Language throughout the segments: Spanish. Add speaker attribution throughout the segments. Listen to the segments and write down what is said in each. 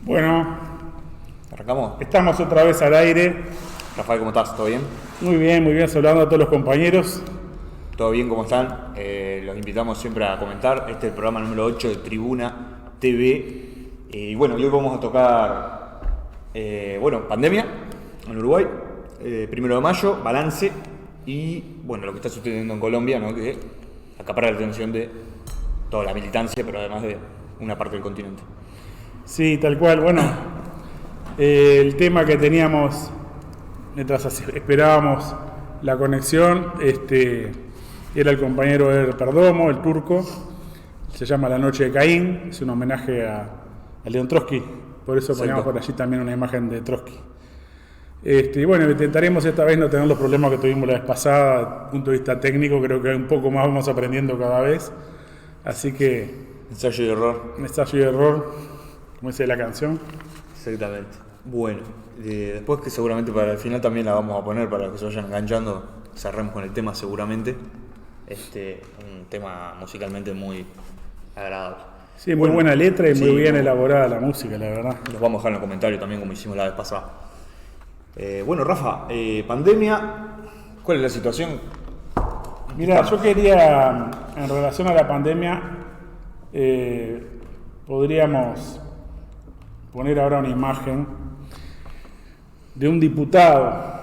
Speaker 1: Bueno,
Speaker 2: ¿Arrancamos?
Speaker 1: estamos otra vez al aire.
Speaker 2: Rafael, ¿cómo estás? ¿Todo bien?
Speaker 1: Muy bien, saludando a todos los compañeros.
Speaker 2: ¿Todo bien? ¿Cómo están? Los invitamos siempre a comentar. Este es el programa número 8 de Tribuna TV. Y bueno, hoy vamos a tocar, pandemia en Uruguay, 1 de mayo, balance y, bueno, lo que está sucediendo en Colombia, ¿no? Que acapara la atención de toda la militancia, pero además de una parte del continente.
Speaker 1: Sí, tal cual. Bueno, el tema que teníamos mientras esperábamos la conexión, era el compañero Eder Perdomo, el turco. Se llama La Noche de Caín, es un homenaje a León Trotsky, por eso poníamos por allí también una imagen de Trotsky. Bueno, intentaremos esta vez no tener los problemas que tuvimos la vez pasada. Desde el punto de vista técnico, creo que un poco más vamos aprendiendo cada vez. Así que...
Speaker 2: Ensayo y error.
Speaker 1: Ensayo y error, como dice la canción.
Speaker 2: Exactamente. Bueno, después que seguramente para el final también la vamos a poner para que se vayan enganchando, cerremos con el tema seguramente. Un tema musicalmente muy agradable.
Speaker 1: Sí, muy buena letra y muy bien elaborada la música, la verdad.
Speaker 2: Los vamos a dejar en los comentarios también, como hicimos la vez pasada. Rafa, pandemia, ¿cuál es la situación?
Speaker 1: Mira, yo quería, en relación a la pandemia, podríamos poner ahora una imagen de un diputado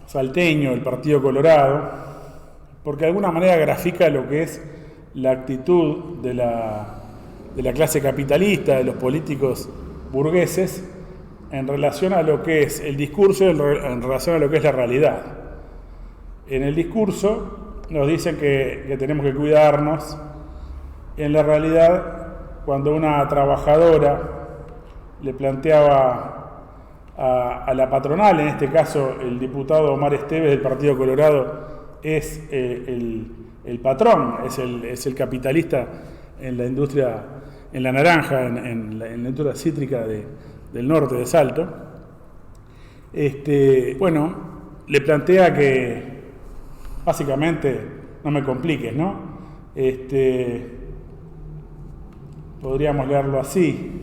Speaker 1: salteño del Partido Colorado, porque de alguna manera grafica lo que es la actitud de la clase capitalista, de los políticos burgueses, en relación a lo que es el discurso y en relación a lo que es la realidad. En el discurso nos dicen que tenemos que cuidarnos. En la realidad, cuando una trabajadora le planteaba a la patronal, en este caso el diputado Omar Esteves del Partido Colorado, es el patrón, es el capitalista en la industria, en la naranja, en la industria cítrica del norte de Salto. Le plantea que básicamente no me compliques, ¿no? Podríamos leerlo así: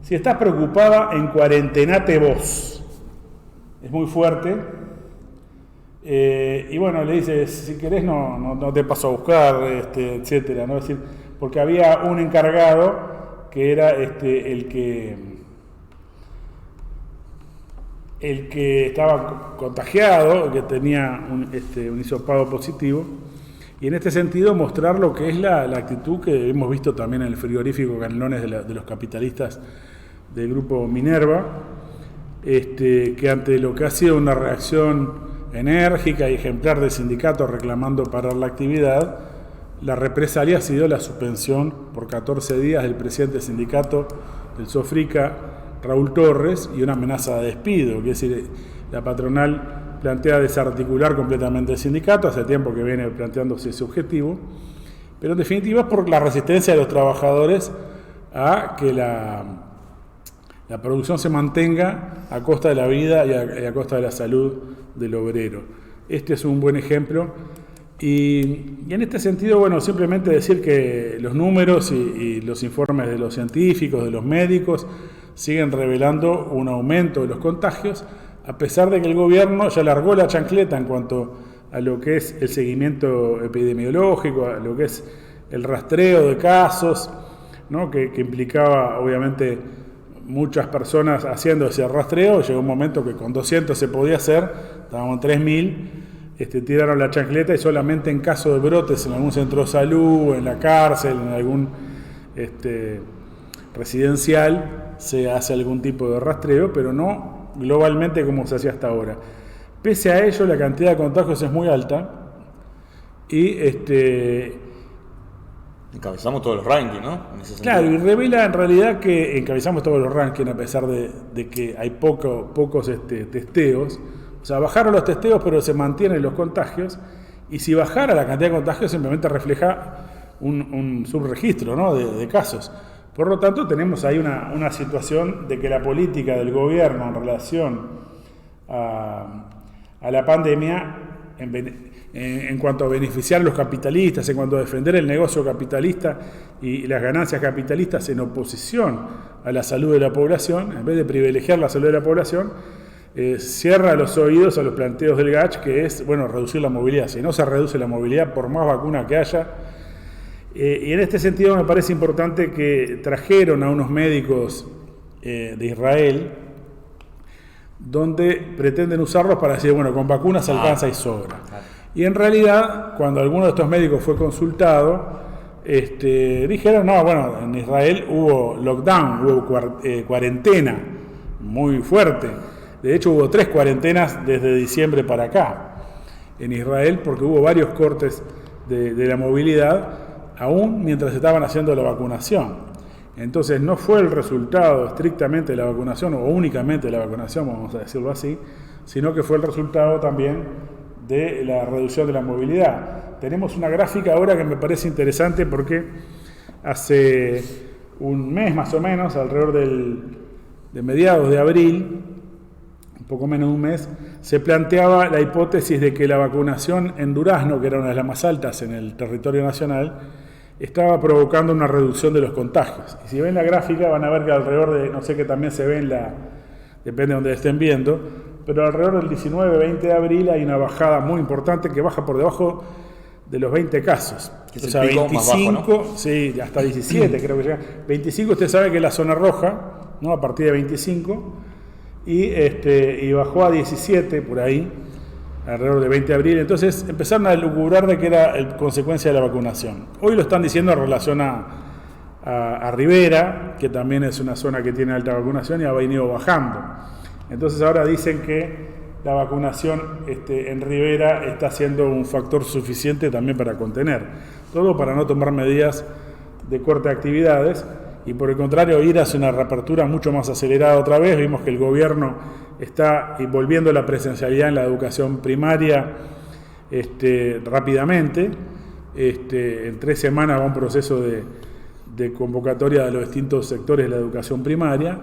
Speaker 1: si estás preocupada, en cuarentenate vos. Es muy fuerte. Le dice, si querés no te paso a buscar, etcétera, ¿no? Es decir, porque había un encargado que era el que estaba contagiado, que tenía un hisopado positivo, y en este sentido mostrar lo que es la actitud que hemos visto también en el frigorífico Canelones de los capitalistas del grupo Minerva, que ante lo que ha sido una reacción enérgica y ejemplar del sindicato reclamando parar la actividad, la represalia ha sido la suspensión por 14 días del presidente del sindicato del Sofrica, Raúl Torres, y una amenaza de despido. Es decir, la patronal plantea desarticular completamente el sindicato, hace tiempo que viene planteándose ese objetivo, pero en definitiva es por la resistencia de los trabajadores a que la producción se mantenga a costa de la vida y a costa de la salud del obrero. Este es un buen ejemplo. Y en este sentido, simplemente decir que los números y los informes de los científicos, de los médicos, siguen revelando un aumento de los contagios, a pesar de que el gobierno ya largó la chancleta en cuanto a lo que es el seguimiento epidemiológico, a lo que es el rastreo de casos, ¿no? que implicaba obviamente muchas personas haciendo ese rastreo. Llegó un momento que con 200 se podía hacer, estábamos en 3.000, tiraron la chancleta y solamente en caso de brotes en algún centro de salud, en la cárcel, en algún residencial, se hace algún tipo de rastreo, pero no globalmente como se hacía hasta ahora. Pese a ello, la cantidad de contagios es muy alta y
Speaker 2: encabezamos todos los rankings, ¿no?
Speaker 1: Claro, y revela en realidad que encabezamos todos los rankings a pesar de que hay pocos testeos. O sea, bajaron los testeos, pero se mantienen los contagios. Y si bajara la cantidad de contagios, simplemente refleja un subregistro, ¿no? de casos. Por lo tanto, tenemos ahí una situación de que la política del gobierno en relación a la pandemia en cuanto a beneficiar a los capitalistas, en cuanto a defender el negocio capitalista y las ganancias capitalistas en oposición a la salud de la población, en vez de privilegiar la salud de la población, cierra los oídos a los planteos del GACH, que es, bueno, reducir la movilidad. Si no se reduce la movilidad, por más vacuna que haya. Y en este sentido me parece importante que trajeron a unos médicos de Israel, donde pretenden usarlos para decir, bueno, con vacunas alcanza y sobra. Y en realidad, cuando alguno de estos médicos fue consultado, dijeron, no, bueno, en Israel hubo lockdown, hubo cuarentena muy fuerte. De hecho, hubo 3 cuarentenas desde diciembre para acá en Israel, porque hubo varios cortes de la movilidad, aún mientras estaban haciendo la vacunación. Entonces, no fue el resultado estrictamente de la vacunación, o únicamente de la vacunación, vamos a decirlo así, sino que fue el resultado también de la reducción de la movilidad. Tenemos una gráfica ahora que me parece interesante porque hace un mes más o menos, alrededor de mediados de abril, un poco menos de un mes, se planteaba la hipótesis de que la vacunación en Durazno, que era una de las más altas en el territorio nacional, estaba provocando una reducción de los contagios. Y si ven la gráfica van a ver que alrededor de, no sé qué también se ve depende de donde estén viendo, pero alrededor del 19-20 de abril hay una bajada muy importante que baja por debajo de los 20 casos.
Speaker 2: Es o sea, 25, más bajo, ¿no?
Speaker 1: Sí, hasta 17 creo que llega. 25 usted sabe que es la zona roja, ¿no? A partir de 25, y bajó a 17 por ahí, alrededor de 20 de abril. Entonces empezaron a lucubrar de que era consecuencia de la vacunación. Hoy lo están diciendo en relación a Rivera, que también es una zona que tiene alta vacunación y ha venido bajando. Entonces ahora dicen que la vacunación en Rivera está siendo un factor suficiente también para contener. Todo para no tomar medidas de corte de actividades y por el contrario ir hacia una reapertura mucho más acelerada otra vez. Vimos que el gobierno está volviendo la presencialidad en la educación primaria rápidamente. En 3 semanas va un proceso de convocatoria de los distintos sectores de la educación primaria,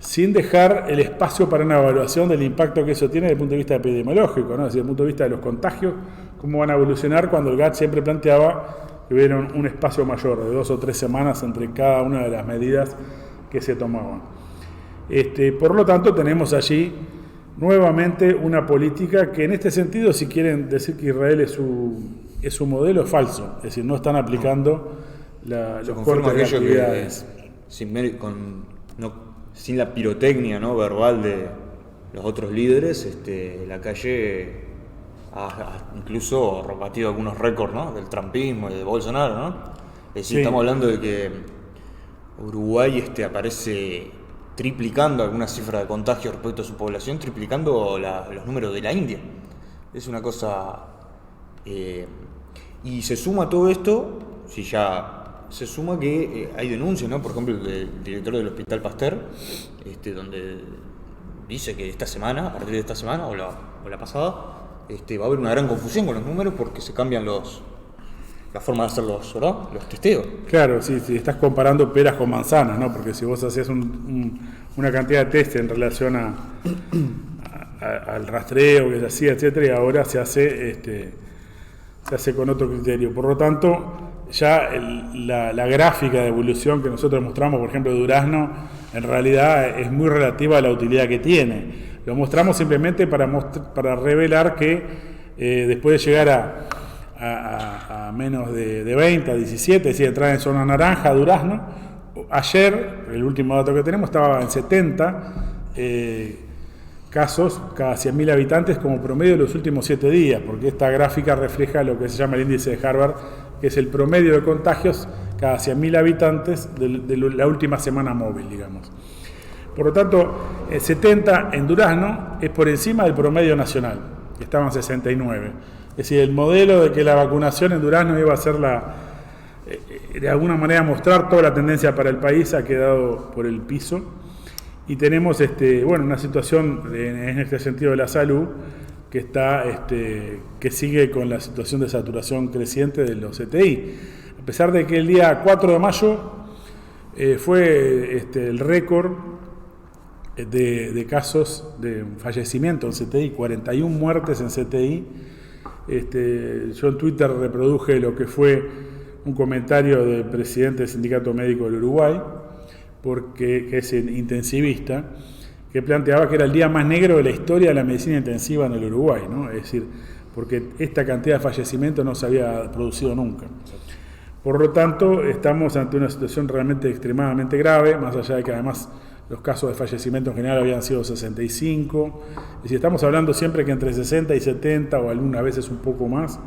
Speaker 1: sin dejar el espacio para una evaluación del impacto que eso tiene desde el punto de vista epidemiológico, ¿no? Desde el punto de vista de los contagios, cómo van a evolucionar, cuando el GATT siempre planteaba que hubiera un espacio mayor de 2 o 3 semanas entre cada una de las medidas que se tomaban. Por lo tanto, tenemos allí nuevamente una política que en este sentido, si quieren decir que Israel es su modelo, es falso. Es decir, no están aplicando los cortes de actividades.
Speaker 2: Sin la pirotecnia, ¿no?, verbal de los otros líderes, la calle ha incluso batido algunos récords, ¿no?, del trumpismo y de Bolsonaro, ¿no? Es decir, sí. Estamos hablando de que Uruguay aparece triplicando algunas cifras de contagio respecto a su población, triplicando los números de la India. Es una cosa... y se suma todo esto, si ya... Se suma que hay denuncias, ¿no? Por ejemplo, del director del Hospital Pasteur, donde dice que esta semana, a partir de esta semana o la pasada, va a haber una gran confusión con los números porque se cambian la forma de hacer los testeos.
Speaker 1: Claro, sí, estás comparando peras con manzanas, ¿no? Porque si vos hacías una cantidad de test en relación al rastreo que se hacía, etcétera, y ahora se hace con otro criterio. Por lo tanto, ya la gráfica de evolución que nosotros mostramos, por ejemplo, de Durazno, en realidad es muy relativa a la utilidad que tiene. Lo mostramos simplemente para revelar que después de llegar a menos de 20, a 17, es decir, entrar en zona naranja, Durazno, ayer, el último dato que tenemos, estaba en 70 casos cada 100.000 habitantes como promedio de los últimos 7 días, porque esta gráfica refleja lo que se llama el índice de Harvard, que es el promedio de contagios cada 100.000 habitantes de la última semana móvil, digamos. Por lo tanto, 70 en Durazno es por encima del promedio nacional, que estaba en 69. Es decir, el modelo de que la vacunación en Durazno iba a ser de alguna manera mostrar toda la tendencia para el país ha quedado por el piso. Y tenemos una situación en este sentido de la salud que que sigue con la situación de saturación creciente de los CTI. A pesar de que el día 4 de mayo fue el récord de casos de fallecimiento en CTI, 41 muertes en CTI, Yo en Twitter reproduje lo que fue un comentario del presidente del Sindicato Médico del Uruguay, que es intensivista, que planteaba que era el día más negro de la historia de la medicina intensiva en el Uruguay, ¿no? Es decir, porque esta cantidad de fallecimientos no se había producido nunca. Por lo tanto, estamos ante una situación realmente extremadamente grave, más allá de que además los casos de fallecimiento en general habían sido 65. Es decir, estamos hablando siempre que entre 60 y 70, o algunas veces un poco más,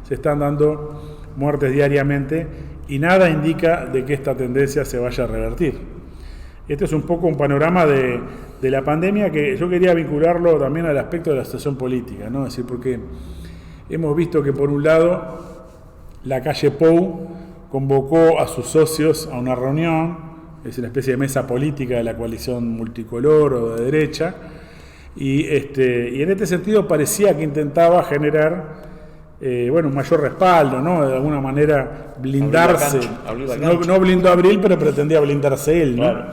Speaker 1: se están dando muertes diariamente y nada indica de que esta tendencia se vaya a revertir. Este es un poco un panorama de la pandemia que yo quería vincularlo también al aspecto de la situación política, ¿no? Es decir, porque hemos visto que por un lado la calle Pou convocó a sus socios a una reunión, es una especie de mesa política de la coalición multicolor o de derecha, y en este sentido parecía que intentaba generar un mayor respaldo, ¿no? De alguna manera blindarse. No blindó a Abril, pero pretendía blindarse él, ¿no? Claro.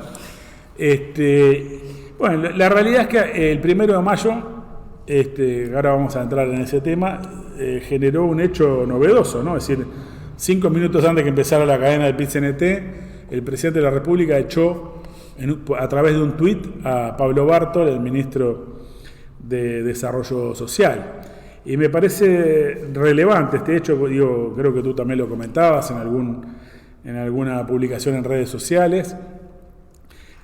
Speaker 1: Bueno, la realidad es que el 1 de mayo, ahora vamos a entrar en ese tema, generó un hecho novedoso, ¿no? Es decir, 5 minutos antes que empezara la cadena del PIT-CNT, el presidente de la República echó a través de un tuit a Pablo Bartol, el ministro de Desarrollo Social. Y me parece relevante este hecho, creo que tú también lo comentabas en alguna publicación en redes sociales.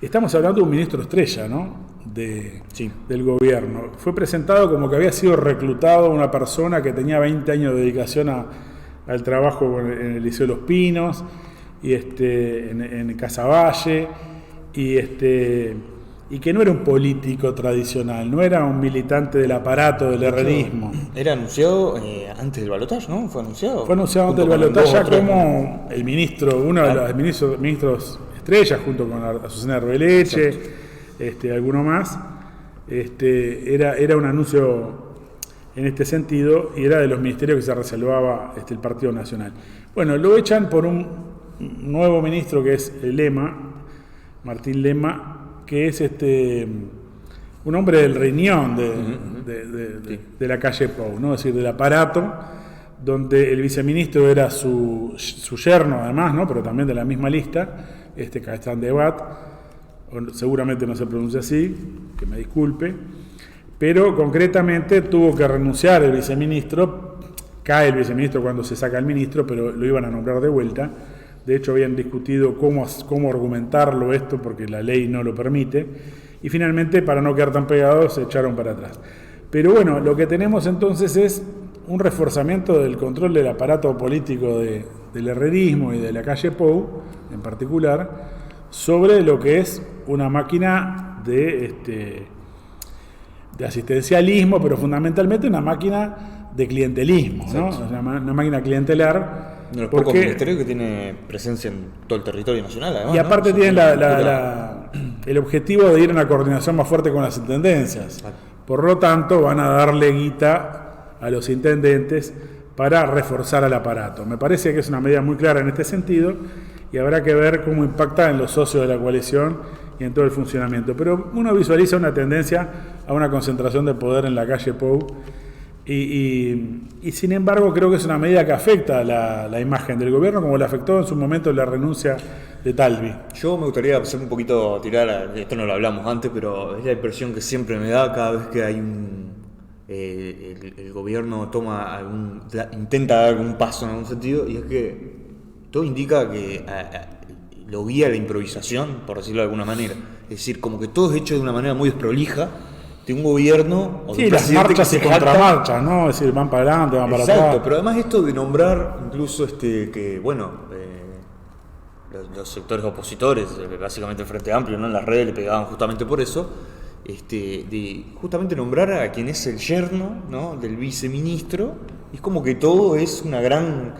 Speaker 1: Estamos hablando de un ministro estrella, ¿no? Del gobierno. Fue presentado como que había sido reclutado una persona que tenía 20 años de dedicación al trabajo en el Liceo de los Pinos, y en Casaballe, y que no era un político tradicional, no era un militante del aparato del herrerismo.
Speaker 2: Era anunciado antes del balotaje, ¿no? Fue anunciado
Speaker 1: antes del balotaje ya como el ministro, uno de los ministros estrellas, junto con Azucena Arbeleche, alguno más. Era un anuncio en este sentido, y era de los ministerios que se reservaba el Partido Nacional. Bueno, lo echan por un nuevo ministro que es Martín Lema, que es un hombre del riñón de la calle Pou, ¿no? Es decir, del aparato, donde el viceministro era su yerno además, ¿no? Pero también de la misma lista, Caestán de Bat, seguramente no se pronuncia así, que me disculpe, pero concretamente tuvo que renunciar el viceministro, cae el viceministro cuando se saca el ministro, pero lo iban a nombrar de vuelta. De hecho, habían discutido cómo argumentarlo esto, porque la ley no lo permite, y finalmente, para no quedar tan pegados, se echaron para atrás. Pero bueno, lo que tenemos entonces es un reforzamiento del control del aparato político del herrerismo y de la calle Pou, en particular, sobre lo que es una máquina de asistencialismo, pero fundamentalmente una máquina de clientelismo, ¿no? Una máquina clientelar.
Speaker 2: De los pocos ministerios que tiene presencia en todo el territorio nacional, además.
Speaker 1: Y aparte, ¿no? Tienen el objetivo de ir a una coordinación más fuerte con las intendencias. Por lo tanto, van a darle guita a los intendentes para reforzar al aparato. Me parece que es una medida muy clara en este sentido, y habrá que ver cómo impacta en los socios de la coalición y en todo el funcionamiento. Pero uno visualiza una tendencia a una concentración de poder en la calle Pou, y sin embargo creo que es una medida que afecta la imagen del gobierno, como le afectó en su momento la renuncia de Talvi.
Speaker 2: Yo me gustaría hacer un poquito, esto no lo hablamos antes, pero es la impresión que siempre me da cada vez que hay el gobierno intenta dar algún paso en algún sentido, y es que todo indica que lo guía la improvisación, por decirlo de alguna manera. Es decir, como que todo es hecho de una manera muy desprolija, de un gobierno o de un
Speaker 1: las marchas y contramarchas, ¿no? Es decir, van para adelante, van para atrás.
Speaker 2: Exacto, pero además esto de nombrar incluso los sectores opositores, básicamente el Frente Amplio, ¿no? En las redes le pegaban justamente por eso, de justamente nombrar a quien es el yerno, ¿no? Del viceministro, y es como que todo es una gran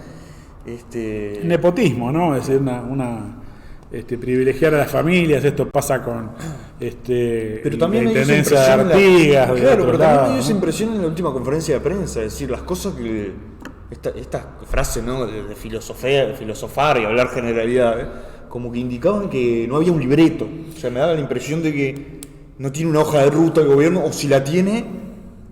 Speaker 1: nepotismo, ¿no? Es decir, privilegiar a las familias. Esto pasa con
Speaker 2: pero también
Speaker 1: la intendencia de Artigas.
Speaker 2: Pero también me dio esa impresión en la última conferencia de prensa, es decir, las cosas que esta frase, ¿no? de filosofar y hablar generalidades, como que indicaban que no había un libreto. O sea, me daba la impresión de que no tiene una hoja de ruta el gobierno, o si la tiene,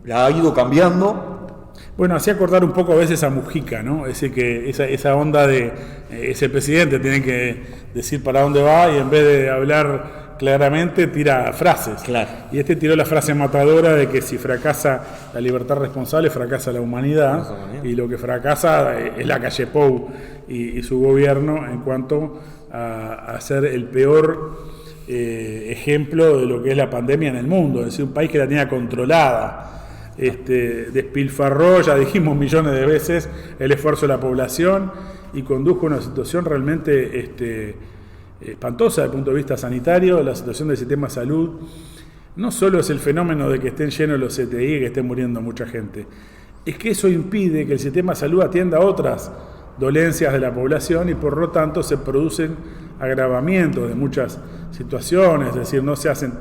Speaker 2: la ha ido cambiando
Speaker 1: Bueno, hacía acordar un poco a veces a Mujica, ¿no? Esa onda de es el presidente, tiene que decir para dónde va y en vez de hablar claramente tira frases.
Speaker 2: Claro.
Speaker 1: Y este tiró la frase matadora de que si fracasa la libertad responsable, fracasa la humanidad, y lo que fracasa es la calle Pou y su gobierno en cuanto a ser el peor ejemplo de lo que es la pandemia en el mundo, es decir, un país que la tenía controlada. Despilfarró, ya dijimos millones de veces, el esfuerzo de la población y condujo a una situación realmente espantosa desde el punto de vista sanitario. La situación del sistema de salud no solo es el fenómeno de que estén llenos los CTI y que esté muriendo mucha gente, es que eso impide que el sistema de salud atienda a otras dolencias de la población y por lo tanto se producen agravamientos de muchas situaciones, es decir, no se hacen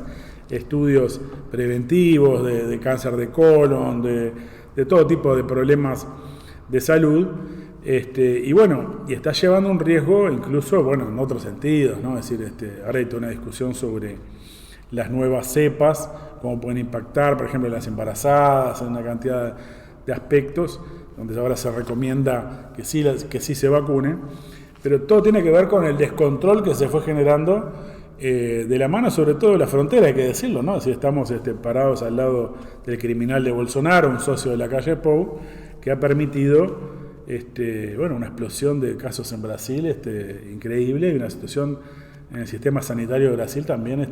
Speaker 1: estudios preventivos de cáncer de colon, de todo tipo de problemas de salud, y está llevando un riesgo incluso, en otros sentidos, ¿no? Es decir, ahora hay toda una discusión sobre las nuevas cepas, cómo pueden impactar, por ejemplo, las embarazadas, en una cantidad de aspectos, donde ahora se recomienda que sí se vacunen, pero todo tiene que ver con el descontrol que se fue generando de la mano, sobre todo de la frontera, hay que decirlo, ¿no? Si estamos parados al lado del criminal de Bolsonaro, un socio de la calle Pou, que ha permitido una explosión de casos en Brasil increíble, y una situación en el sistema sanitario de Brasil también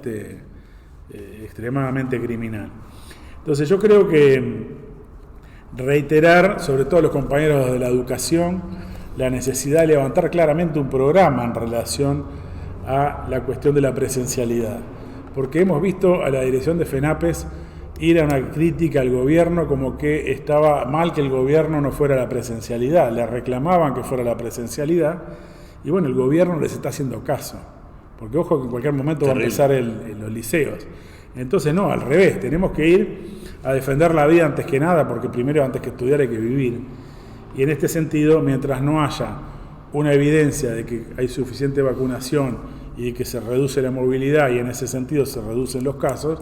Speaker 1: extremadamente criminal. Entonces yo creo que reiterar, sobre todo a los compañeros de la educación, la necesidad de levantar claramente un programa en relación a la cuestión de la presencialidad, porque hemos visto a la dirección de FENAPES ir a una crítica al gobierno como que estaba mal que el gobierno no fuera a la presencialidad, le reclamaban que fuera a la presencialidad y el gobierno les está haciendo caso, porque ojo que en cualquier momento va a empezar los liceos. Entonces no, al revés, tenemos que ir a defender la vida antes que nada, porque primero antes que estudiar hay que vivir, y en este sentido, mientras no haya una evidencia de que hay suficiente vacunación y de que se reduce la movilidad y en ese sentido se reducen los casos,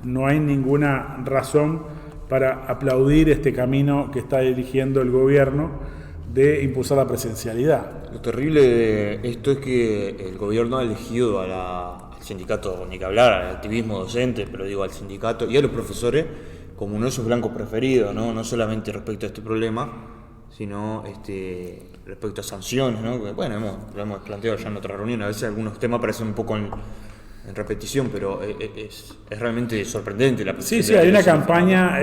Speaker 1: no hay ninguna razón para aplaudir este camino que está eligiendo el gobierno de impulsar la presencialidad.
Speaker 2: Lo terrible de esto es que el gobierno ha elegido al sindicato, ni que hablar, al activismo docente, pero digo al sindicato y a los profesores como uno de sus blancos preferidos, no solamente respecto a este problema, sino respecto a sanciones, ¿no? Que, lo hemos planteado ya en otra reunión, a veces algunos temas parecen un poco en repetición, pero es realmente sorprendente la presencia.
Speaker 1: Sí, hay una campaña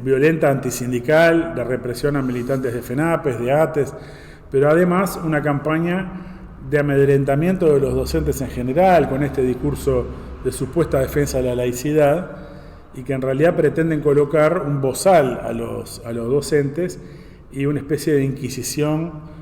Speaker 1: violenta antisindical, de represión a militantes de FENAPES, de ATES, pero además una campaña de amedrentamiento de los docentes en general, con este discurso de supuesta defensa de la laicidad, y que en realidad pretenden colocar un bozal a los docentes y una especie de inquisición.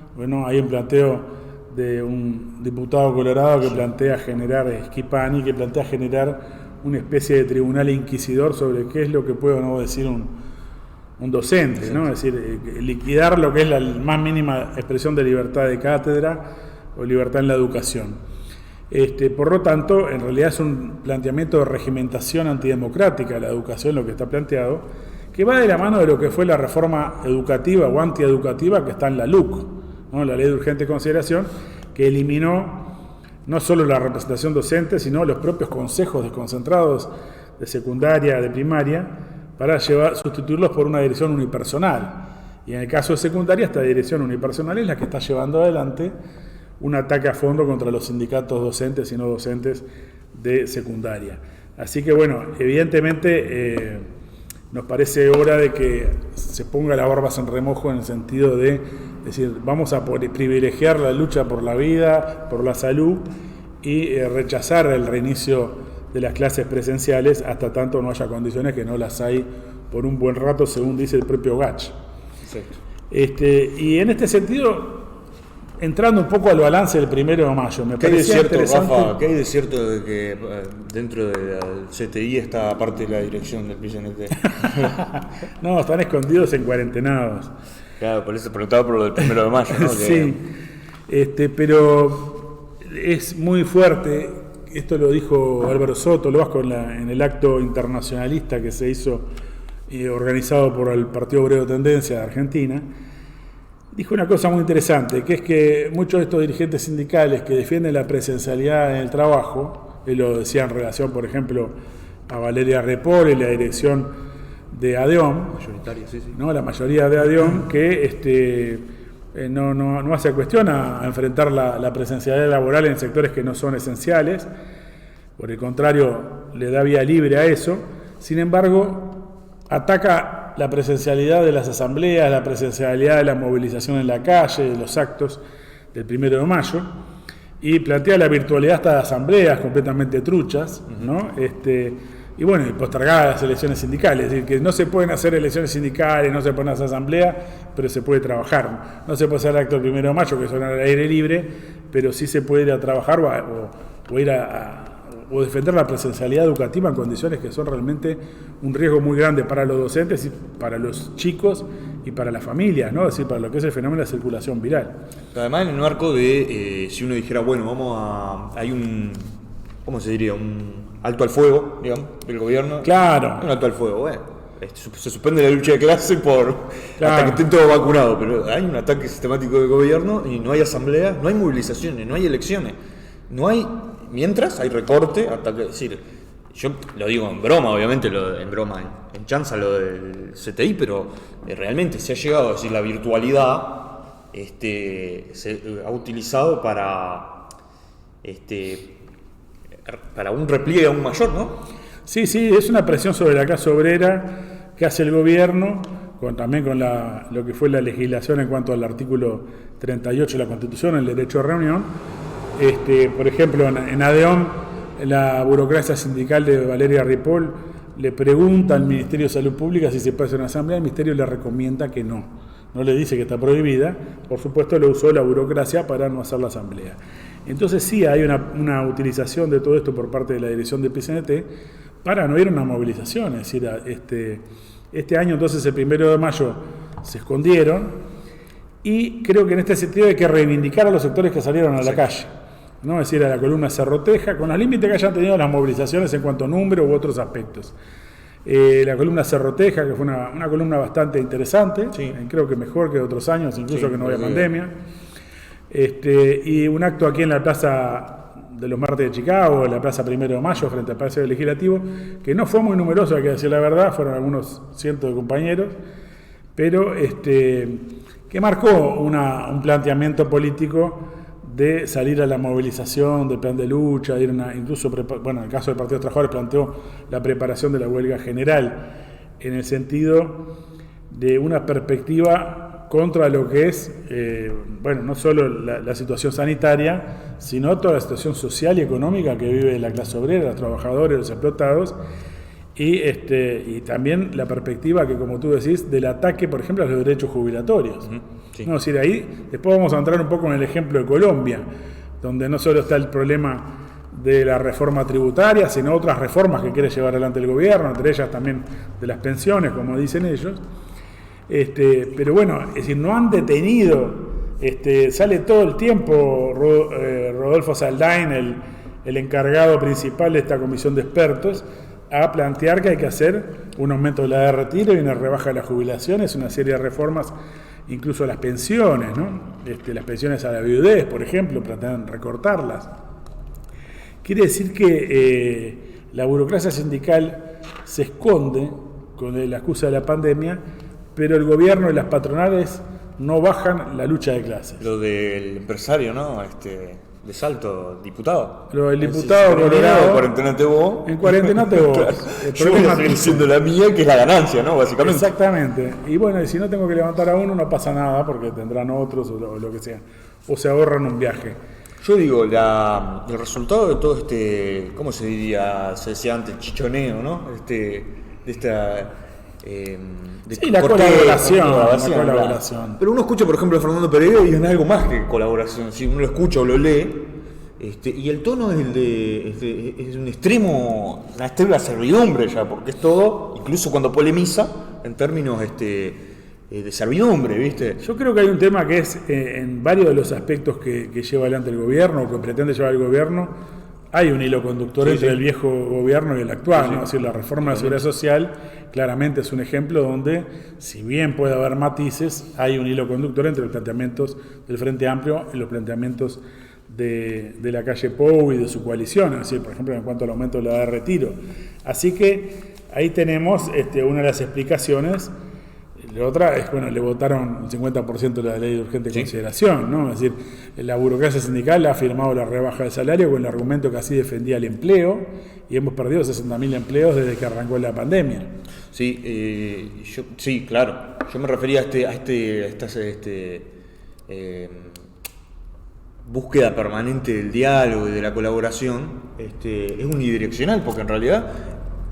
Speaker 1: Hay un planteo de un diputado colorado que plantea generar, Schifani, que plantea generar una especie de tribunal inquisidor sobre qué es lo que puede o no decir un docente, ¿no? Es decir, liquidar lo que es la más mínima expresión de libertad de cátedra o libertad en la educación. Por lo tanto, en realidad es un planteamiento de regimentación antidemocrática de la educación, lo que está planteado, que va de la mano de lo que fue la reforma educativa o antieducativa que está en la LUC, ¿no? La Ley de Urgente Consideración, que eliminó no solo la representación docente, sino los propios consejos desconcentrados de secundaria, de primaria, para sustituirlos por una dirección unipersonal. Y en el caso de secundaria, esta dirección unipersonal es la que está llevando adelante un ataque a fondo contra los sindicatos docentes y no docentes de secundaria. Así que evidentemente nos parece hora de que se ponga las barbas en remojo en el sentido de decir, vamos a privilegiar la lucha por la vida, por la salud y rechazar el reinicio de las clases presenciales hasta tanto no haya condiciones, que no las hay por un buen rato, según dice el propio Gach.
Speaker 2: Exacto.
Speaker 1: Y en este sentido, entrando un poco al balance del 1 de mayo, me parece interesante.
Speaker 2: Rafa, ¿qué hay de cierto de que dentro del CTI está parte de la dirección del PCNT?
Speaker 1: No, están escondidos en cuarentenados.
Speaker 2: Claro, por eso preguntaba por lo del 1 de mayo, ¿no?
Speaker 1: Sí, pero es muy fuerte. Esto lo dijo Álvaro Soto Loasco en el acto internacionalista que se hizo organizado por el Partido Obrero Tendencia de Argentina, dijo una cosa muy interesante, que es que muchos de estos dirigentes sindicales que defienden la presencialidad en el trabajo, él lo decía en relación, por ejemplo, a Valeria Ripoll y la dirección de ADEOM, ¿no? La mayoría de ADEOM, que no hace cuestión a enfrentar la presencialidad laboral en sectores que no son esenciales, por el contrario, le da vía libre a eso. Sin embargo, ataca la presencialidad de las asambleas, la presencialidad de la movilización en la calle, de los actos del 1 de mayo, y plantea la virtualidad hasta de asambleas completamente truchas, ¿no? Y bueno, y postergar las elecciones sindicales, es decir, que no se pueden hacer elecciones sindicales, no se pueden hacer asambleas, pero se puede trabajar. No se puede hacer el acto del 1 de mayo, que son al aire libre, pero sí se puede ir a trabajar o ir o defender la presencialidad educativa en condiciones que son realmente un riesgo muy grande para los docentes y para los chicos y para las familias, ¿no? Es decir, para lo que es el fenómeno de la circulación viral.
Speaker 2: Además, en el marco de, si uno dijera, bueno, hay un, ¿cómo se diría? Un alto al fuego, digamos, del gobierno.
Speaker 1: Claro.
Speaker 2: Un alto al fuego, bueno. Se suspende la lucha de clase hasta que estén todos vacunados, pero hay un ataque sistemático del gobierno y no hay asambleas, no hay movilizaciones, no hay elecciones, no hay. Mientras hay recorte, hasta que decir, yo lo digo en broma, obviamente, en chanza lo del CTI, pero realmente se ha llegado a decir la virtualidad se ha utilizado para un repliegue aún mayor, ¿no?
Speaker 1: Sí, es una presión sobre la clase obrera que hace el gobierno, también con lo que fue la legislación en cuanto al artículo 38 de la Constitución, el derecho de reunión. Por ejemplo, en ADEOM, la burocracia sindical de Valeria Ripoll le pregunta al Ministerio de Salud Pública si se puede hacer una asamblea, el Ministerio le recomienda que no le dice que está prohibida, por supuesto lo usó la burocracia para no hacer la asamblea. Entonces sí hay una utilización de todo esto por parte de la dirección del PCNT para no ir a una movilización, es decir, este año entonces el 1 de mayo se escondieron y creo que en este sentido hay que reivindicar a los sectores que salieron a la calle. ¿No? Es decir, a la columna Cerroteja, con los límites que hayan tenido las movilizaciones en cuanto a número u otros aspectos. La columna Cerroteja, que fue una columna bastante interesante, creo que mejor que otros años, incluso que no había pandemia. Y un acto aquí en la Plaza de los Martes de Chicago, en la Plaza 1 de Mayo, frente al Palacio Legislativo, que no fue muy numeroso, hay que decir la verdad, fueron algunos cientos de compañeros, pero que marcó un planteamiento político de salir a la movilización, de plan de lucha, incluso, en el caso del Partido de los Trabajadores planteó la preparación de la huelga general, en el sentido de una perspectiva contra lo que es, no solo la situación sanitaria, sino toda la situación social y económica que vive la clase obrera, los trabajadores, los explotados, y también la perspectiva que, como tú decís, del ataque, por ejemplo, a los derechos jubilatorios. Sí. No, es decir, ahí después vamos a entrar un poco en el ejemplo de Colombia, donde no solo está el problema de la reforma tributaria, sino otras reformas que quiere llevar adelante el gobierno, entre ellas también de las pensiones, como dicen ellos. Pero bueno, es decir, no han detenido, sale todo el tiempo Rodolfo Saldain, el encargado principal de esta comisión de expertos, a plantear que hay que hacer un aumento de la edad de retiro y una rebaja de las jubilaciones, una serie de reformas, incluso las pensiones, ¿no? Las pensiones a la viudez, por ejemplo, pretenden recortarlas. Quiere decir que la burocracia sindical se esconde con la excusa de la pandemia, pero el gobierno y las patronales no bajan la lucha de clases.
Speaker 2: Lo del empresario, ¿no? De Salto, diputado.
Speaker 1: Lo del diputado colorado.
Speaker 2: Cuarentenate vos.
Speaker 1: En cuarentenate vos.
Speaker 2: Claro. Yo voy a seguir siendo la mía, que es la ganancia, ¿no? Básicamente.
Speaker 1: Exactamente. Y bueno, y si no tengo que levantar a uno, no pasa nada, porque tendrán otros o lo que sea. O se ahorran un viaje.
Speaker 2: Yo digo, el resultado de todo ¿cómo se diría? Se decía antes, chichoneo, ¿no?
Speaker 1: La colaboración.
Speaker 2: Pero uno escucha, por ejemplo, a Fernando Pereira y es algo más que colaboración. Si uno lo escucha o lo lee, y el tono es un extremo, una extrema servidumbre ya, porque es todo, incluso cuando polemiza, en términos de servidumbre, ¿viste?
Speaker 1: Yo creo que hay un tema que es, en varios de los aspectos que lleva adelante el gobierno, o que pretende llevar el gobierno, hay un hilo conductor entre el viejo gobierno y el actual, ¿no? Es decir, la reforma de la seguridad social claramente es un ejemplo donde, si bien puede haber matices, hay un hilo conductor entre los planteamientos del Frente Amplio y los planteamientos de la calle Pou y de su coalición, es decir, por ejemplo, en cuanto al aumento de la edad de retiro. Así que ahí tenemos una de las explicaciones. La otra es, bueno, le votaron un 50% de la ley de urgente consideración, ¿no? Es decir, la burocracia sindical ha firmado la rebaja del salario con el argumento que así defendía el empleo, y hemos perdido 60.000 empleos desde que arrancó la pandemia.
Speaker 2: Sí, sí, claro. Yo me refería a esta búsqueda permanente del diálogo y de la colaboración. Es unidireccional, porque en realidad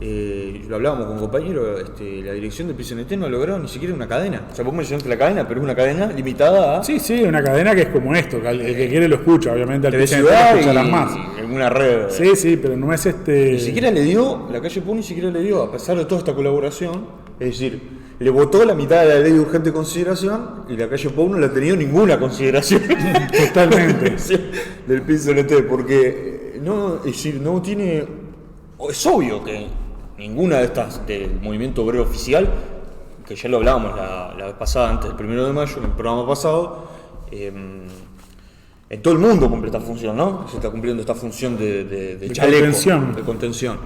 Speaker 2: lo hablábamos con compañeros, la dirección del PCNT no ha logrado ni siquiera una cadena. O sea, vos mencionaste la cadena, pero es una cadena limitada a...
Speaker 1: Sí, una cadena que es como esto, que el que quiere lo escucha, obviamente al
Speaker 2: de
Speaker 1: PCNT
Speaker 2: ciudad
Speaker 1: lo escucharán más.
Speaker 2: En una red.
Speaker 1: Sí, pero no es
Speaker 2: Ni siquiera le dio, la calle Pou ni siquiera le dio, a pesar de toda esta colaboración, es decir, le votó la mitad de la ley de urgente consideración y la calle Pou no le ha tenido ninguna consideración.
Speaker 1: Totalmente.
Speaker 2: Del PCNT, porque no, es decir, no tiene... Es obvio que ninguna de estas del movimiento obrero oficial, que ya lo hablábamos la vez pasada, antes del 1 de mayo, en el programa pasado, en todo el mundo cumple esta función, ¿no? Se está cumpliendo esta función de chaleco, de contención.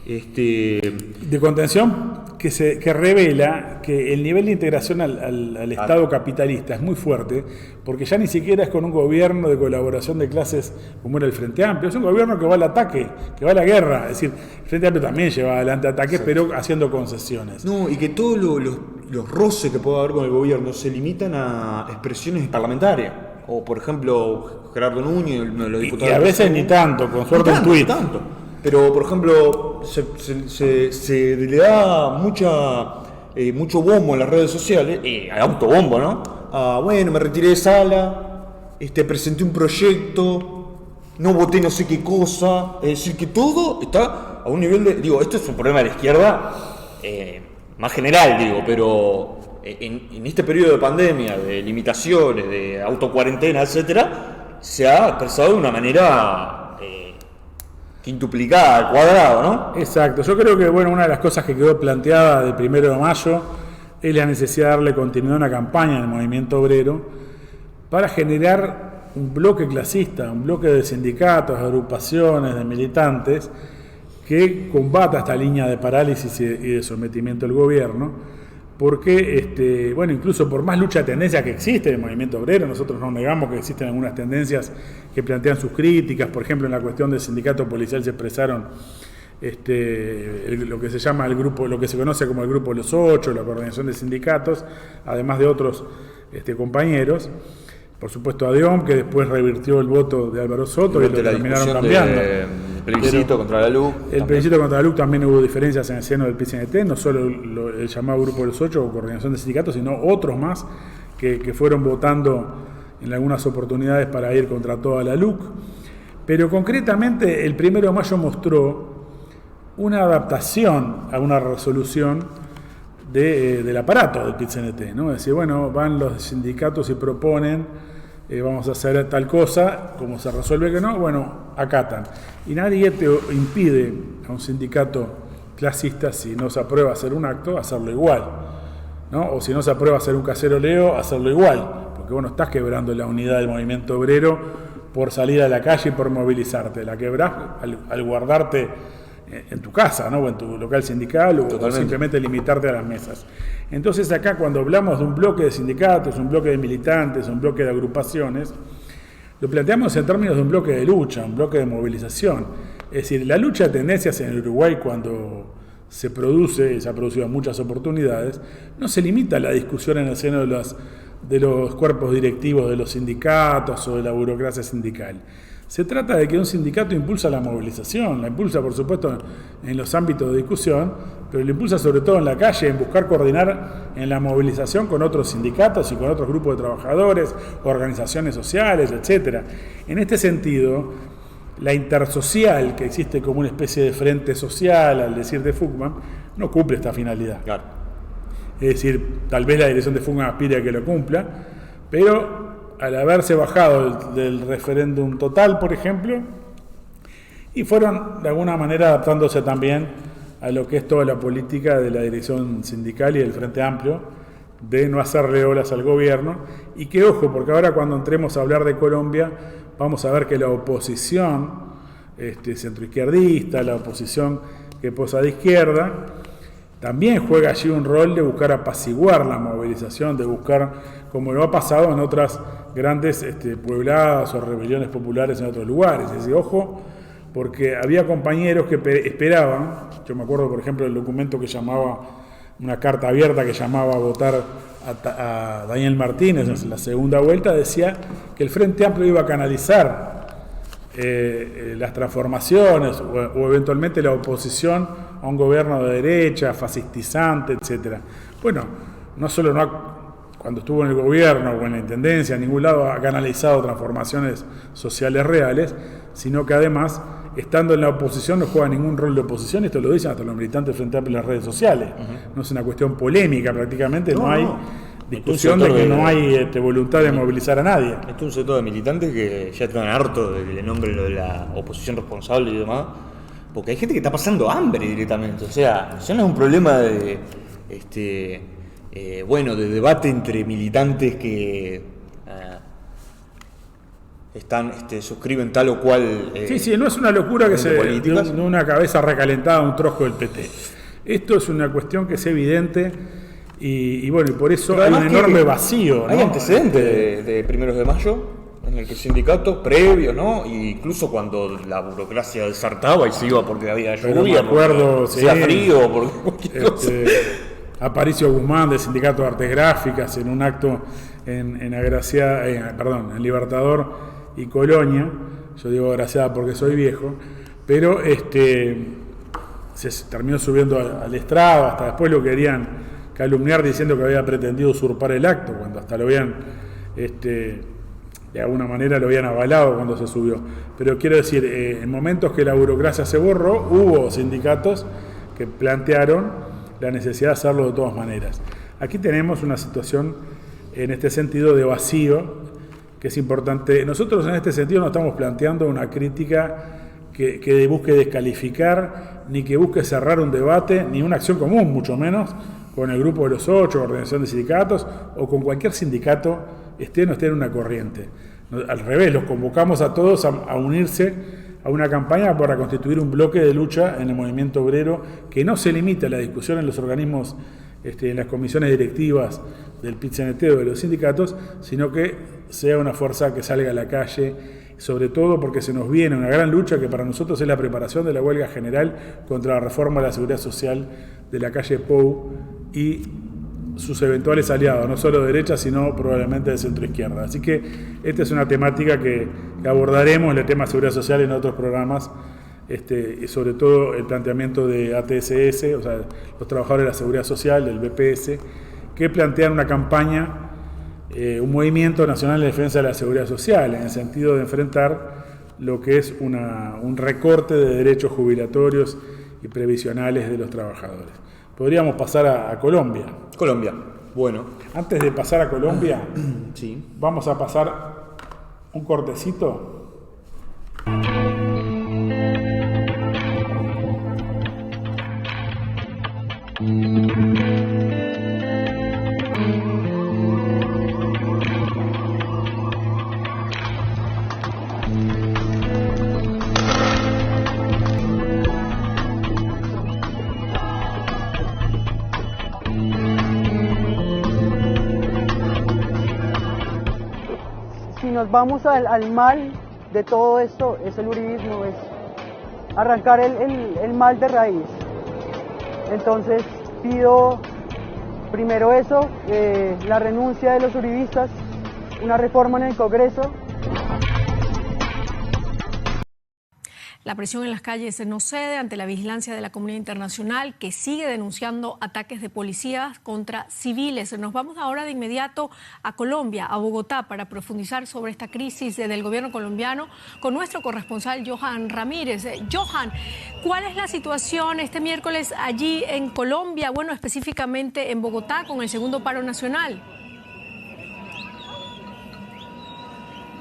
Speaker 1: De contención que revela que el nivel de integración al Estado capitalista es muy fuerte, porque ya ni siquiera es con un gobierno de colaboración de clases como era el Frente Amplio, es un gobierno que va al ataque, que va a la guerra. Es decir, el Frente Amplio también lleva adelante ataques, pero haciendo concesiones.
Speaker 2: No, y que todos los roces que pueda haber con el gobierno se limitan a expresiones parlamentarias. O, por ejemplo, Gerardo Núñez, uno de los diputados...
Speaker 1: Y a veces ni tanto, con suerte un tuit.
Speaker 2: Pero, por ejemplo, se le da mucho bombo en las redes sociales, autobombo, ¿no? Bueno, me retiré de sala, presenté un proyecto, no voté no sé qué cosa. Es decir, que todo está a un nivel de... Digo, esto es un problema de la izquierda más general, digo, pero en este periodo de pandemia, de limitaciones, de autocuarentena, etcétera, se ha expresado de una manera... quintuplicada al cuadrado, ¿no?
Speaker 1: Exacto. Yo creo que una de las cosas que quedó planteada del 1 de mayo es la necesidad de darle continuidad a una campaña del movimiento obrero para generar un bloque clasista, un bloque de sindicatos, de agrupaciones, de militantes que combata esta línea de parálisis y de sometimiento del gobierno, porque, incluso por más lucha de tendencia que existe en el movimiento obrero, nosotros no negamos que existen algunas tendencias que plantean sus críticas. Por ejemplo, en la cuestión del sindicato policial se expresaron lo que se llama el grupo, lo que se conoce como el grupo Los Ocho, la coordinación de sindicatos, además de otros compañeros. Por supuesto, ADEOM, que después revirtió el voto de Álvaro Soto y lo terminaron cambiando.
Speaker 2: El plebiscito contra la LUC.
Speaker 1: El plebiscito contra la LUC también hubo diferencias en el seno del PCNT, no solo el llamado Grupo de los Ocho o Coordinación de Sindicatos, sino otros más que fueron votando en algunas oportunidades para ir contra toda la LUC. Pero concretamente el 1 de mayo mostró una adaptación a una resolución del aparato del PCNT, ¿no? Es decir, van los sindicatos y proponen vamos a hacer tal cosa, como se resuelve que no, acatan. Y nadie te impide a un sindicato clasista, si no se aprueba hacer un acto, hacerlo igual, ¿no? O si no se aprueba hacer un caceroleo, hacerlo igual, porque vos no estás quebrando la unidad del movimiento obrero por salir a la calle y por movilizarte, la quebrás al guardarte en tu casa, ¿no? O en tu local sindical, o simplemente limitarte a las mesas. Entonces acá, cuando hablamos de un bloque de sindicatos, un bloque de militantes, un bloque de agrupaciones, lo planteamos en términos de un bloque de lucha, un bloque de movilización. Es decir, la lucha de tendencias en Uruguay, cuando se ha producido muchas oportunidades, no se limita a la discusión en el seno de los cuerpos directivos de los sindicatos o de la burocracia sindical. Se trata de que un sindicato impulsa la movilización, la impulsa por supuesto en los ámbitos de discusión, pero la impulsa sobre todo en la calle, en buscar coordinar en la movilización con otros sindicatos y con otros grupos de trabajadores, organizaciones sociales, etc. En este sentido, la intersocial, que existe como una especie de frente social, al decir de Fugman, no cumple esta finalidad.
Speaker 2: Claro.
Speaker 1: Es decir, tal vez la dirección de Fugman aspire a que lo cumpla, pero al haberse bajado del referéndum total, por ejemplo, y fueron de alguna manera adaptándose también a lo que es toda la política de la dirección sindical y del Frente Amplio, de no hacerle olas al gobierno, y que ojo, porque ahora cuando entremos a hablar de Colombia, vamos a ver que la oposición centroizquierdista, la oposición que posa de izquierda, también juega allí un rol de buscar apaciguar la movilización, de buscar, como lo ha pasado en otras grandes puebladas o rebeliones populares en otros lugares. Es decir, ojo, porque había compañeros que esperaban, yo me acuerdo por ejemplo del documento que llamaba, una carta abierta que llamaba a votar a Daniel Martínez en la segunda vuelta, decía que el Frente Amplio iba a canalizar las transformaciones o eventualmente la oposición a un gobierno de derecha, fascistizante, etc. Bueno, no solo cuando estuvo en el gobierno o en la intendencia, en ningún lado ha canalizado transformaciones sociales reales, sino que además, estando en la oposición, no juega ningún rol de oposición. Esto lo dicen hasta los militantes Frente Amplio en las redes sociales. No es una cuestión polémica prácticamente, no hay discusión de que no hay voluntad de movilizar a nadie.
Speaker 2: Este es un sector de militantes que ya están hartos de que le nombren lo de la oposición responsable y demás, porque hay gente que está pasando hambre directamente. O sea, ya no es un problema de de debate entre militantes que suscriben tal o cual
Speaker 1: sí, no es una locura que de una cabeza recalentada un trosco del PT. Esto es una cuestión que es evidente y bueno, y por eso hay un enorme vacío, ¿no?
Speaker 2: Hay antecedentes de 1 de mayo en el que sindicatos previos, ¿no? E incluso cuando la burocracia desartaba y se iba porque había lluvia, hacía frío, porque cualquier cosa.
Speaker 1: Aparicio Guzmán del Sindicato de Artes Gráficas en un acto en Libertador y Colonia, yo digo agraciada porque soy viejo, pero se terminó subiendo al estrado, hasta después lo querían calumniar diciendo que había pretendido usurpar el acto, cuando hasta lo habían, de alguna manera lo habían avalado cuando se subió. Pero quiero decir, en momentos que la burocracia se borró, hubo sindicatos que plantearon la necesidad de hacerlo de todas maneras. Aquí tenemos una situación en este sentido de vacío, que es importante. Nosotros en este sentido no estamos planteando una crítica que busque descalificar, ni que busque cerrar un debate, ni una acción común, mucho menos, con el Grupo de los 8, Organización de Sindicatos, o con cualquier sindicato esté o no esté en una corriente. Al revés, los convocamos a todos a unirse a una campaña para constituir un bloque de lucha en el movimiento obrero que no se limite a la discusión en los organismos, en las comisiones directivas del PIT-CNT o de los sindicatos, sino que sea una fuerza que salga a la calle, sobre todo porque se nos viene una gran lucha que para nosotros es la preparación de la huelga general contra la reforma de la seguridad social de la calle Pou y sus eventuales aliados, no solo de derecha, sino probablemente de centro-izquierda. Así que esta es una temática que abordaremos, el tema de seguridad social, en otros programas, y sobre todo el planteamiento de ATSS, o sea, los trabajadores de la seguridad social, del BPS, que plantean una campaña, un movimiento nacional de defensa de la seguridad social, en el sentido de enfrentar lo que es un recorte de derechos jubilatorios y previsionales de los trabajadores. Podríamos pasar a Colombia.
Speaker 2: Colombia, bueno.
Speaker 1: Antes de pasar a Colombia,
Speaker 2: sí,
Speaker 1: vamos a pasar un cortecito.
Speaker 3: Si nos vamos al mal de todo esto, es el uribismo, es arrancar el mal de raíz. Entonces pido primero eso, la renuncia de los uribistas, una reforma en el Congreso.
Speaker 4: La presión en las calles no cede ante la vigilancia de la comunidad internacional, que sigue denunciando ataques de policías contra civiles. Nos vamos ahora de inmediato a Colombia, a Bogotá, para profundizar sobre esta crisis del gobierno colombiano con nuestro corresponsal Johan Ramírez. Johan, ¿cuál es la situación este miércoles allí en Colombia? Bueno, específicamente en Bogotá, con el segundo paro nacional.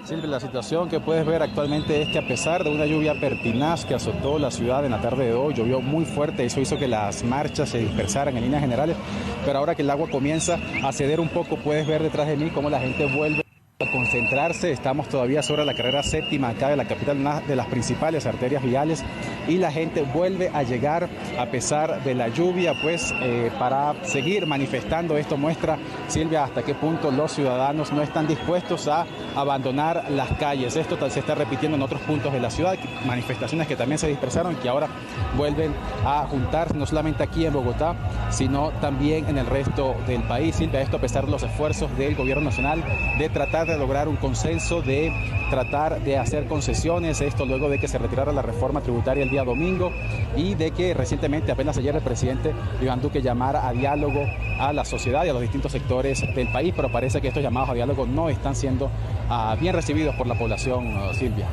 Speaker 5: Silvia, la situación que puedes ver actualmente es que a pesar de una lluvia pertinaz que azotó la ciudad en la tarde de hoy, llovió muy fuerte, eso hizo que las marchas se dispersaran en líneas generales, pero ahora que el agua comienza a ceder un poco, puedes ver detrás de mí cómo la gente vuelve a concentrarse. Estamos todavía sobre la carrera séptima acá de la capital, una de las principales arterias viales, y la gente vuelve a llegar a pesar de la lluvia, pues para seguir manifestando. Esto muestra, Silvia, hasta qué punto los ciudadanos no están dispuestos a abandonar las calles. Esto se está repitiendo en otros puntos de la ciudad, manifestaciones que también se dispersaron, que ahora vuelven a juntarse, no solamente aquí en Bogotá, sino también en el resto del país. Silvia, esto a pesar de los esfuerzos del gobierno nacional de tratar de lograr un consenso, de tratar de hacer concesiones, esto luego de que se retirara la reforma tributaria el día domingo y de que recientemente, apenas ayer, el presidente Iván Duque llamara a diálogo a la sociedad y a los distintos sectores del país, pero parece que estos llamados a diálogo no están siendo bien recibidos por la población, Silvia.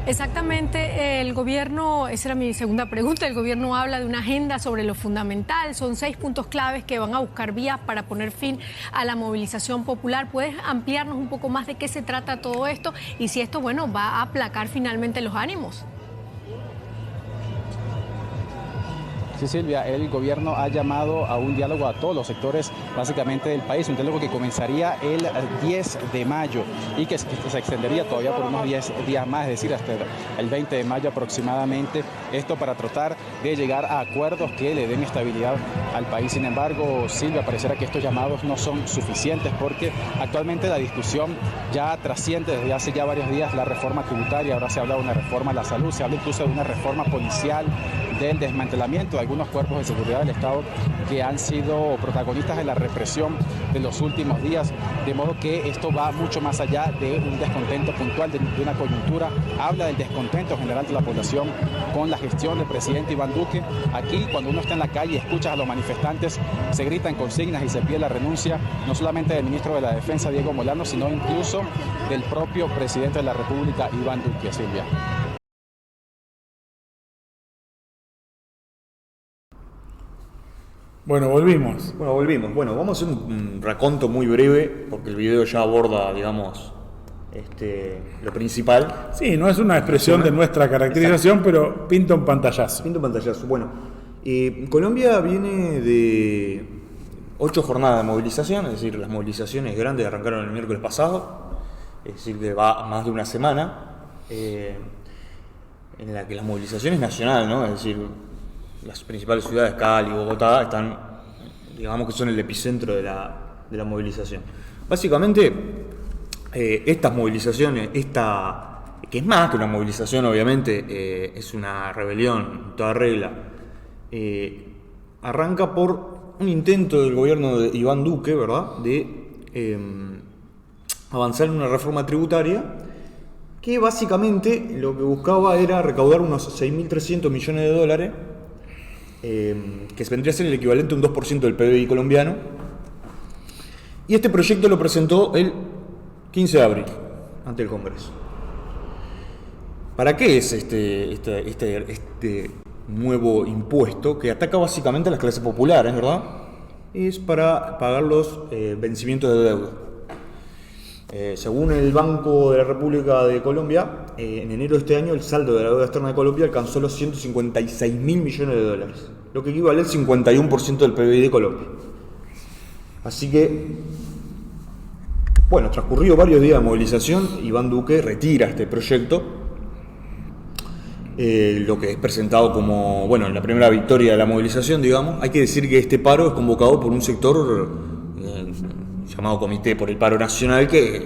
Speaker 4: Exactamente, el gobierno, esa era mi segunda pregunta, el gobierno habla de una agenda sobre lo fundamental, son 6 puntos claves que van a buscar vías para poner fin a la movilización popular. ¿Puedes ampliarnos un poco más de qué se trata todo esto y si esto, bueno, va a aplacar finalmente los ánimos?
Speaker 5: Sí, Silvia, el gobierno ha llamado a un diálogo a todos los sectores básicamente del país, un diálogo que comenzaría el 10 de mayo y que se extendería todavía por unos 10 días más, es decir, hasta el 20 de mayo aproximadamente, esto para tratar de llegar a acuerdos que le den estabilidad al país. Sin embargo, Silvia, pareciera que estos llamados no son suficientes porque actualmente la discusión ya trasciende desde hace ya varios días la reforma tributaria, ahora se habla de una reforma a la salud, se habla incluso de una reforma policial, del desmantelamiento de algunos cuerpos de seguridad del Estado que han sido protagonistas de la represión de los últimos días, de modo que esto va mucho más allá de un descontento puntual, de una coyuntura, habla del descontento general de la población con la gestión del presidente Iván Duque. Aquí, cuando uno está en la calle, escuchas a los manifestantes, se gritan consignas y se pide la renuncia, no solamente del ministro de la Defensa, Diego Molano, sino incluso del propio presidente de la República, Iván Duque, Silvia.
Speaker 1: Bueno, volvimos.
Speaker 2: Bueno, vamos a hacer un raconto muy breve, porque el video ya aborda, digamos, lo principal.
Speaker 1: Sí, no es una expresión de nuestra caracterización, pero pinta un pantallazo.
Speaker 2: Bueno, Colombia viene de 8 jornadas de movilización, es decir, las movilizaciones grandes arrancaron el miércoles pasado, es decir, que va más de una semana, en la que la movilización es nacional, ¿no? Es decir, las principales ciudades, Cali, Bogotá, están, digamos que son el epicentro de la movilización. Básicamente, estas movilizaciones, que es más que una movilización, obviamente, es una rebelión en toda regla, arranca por un intento del gobierno de Iván Duque, ¿verdad?, de avanzar en una reforma tributaria que básicamente lo que buscaba era recaudar unos 6.300 millones de dólares, que vendría a ser el equivalente a un 2% del PBI colombiano, y este proyecto lo presentó el 15 de abril ante el Congreso. ¿Para qué es este nuevo impuesto que ataca básicamente a las clases populares, verdad? Es para pagar los vencimientos de deuda. Según el Banco de la República de Colombia, en enero de este año el saldo de la deuda externa de Colombia alcanzó los 156.000 millones de dólares, lo que equivale al 51% del PBI de Colombia. Así que, bueno, transcurrido varios días de movilización, Iván Duque retira este proyecto, lo que es presentado como, bueno, la primera victoria de la movilización, digamos. Hay que decir que este paro es convocado por un sector llamado Comité por el Paro Nacional, que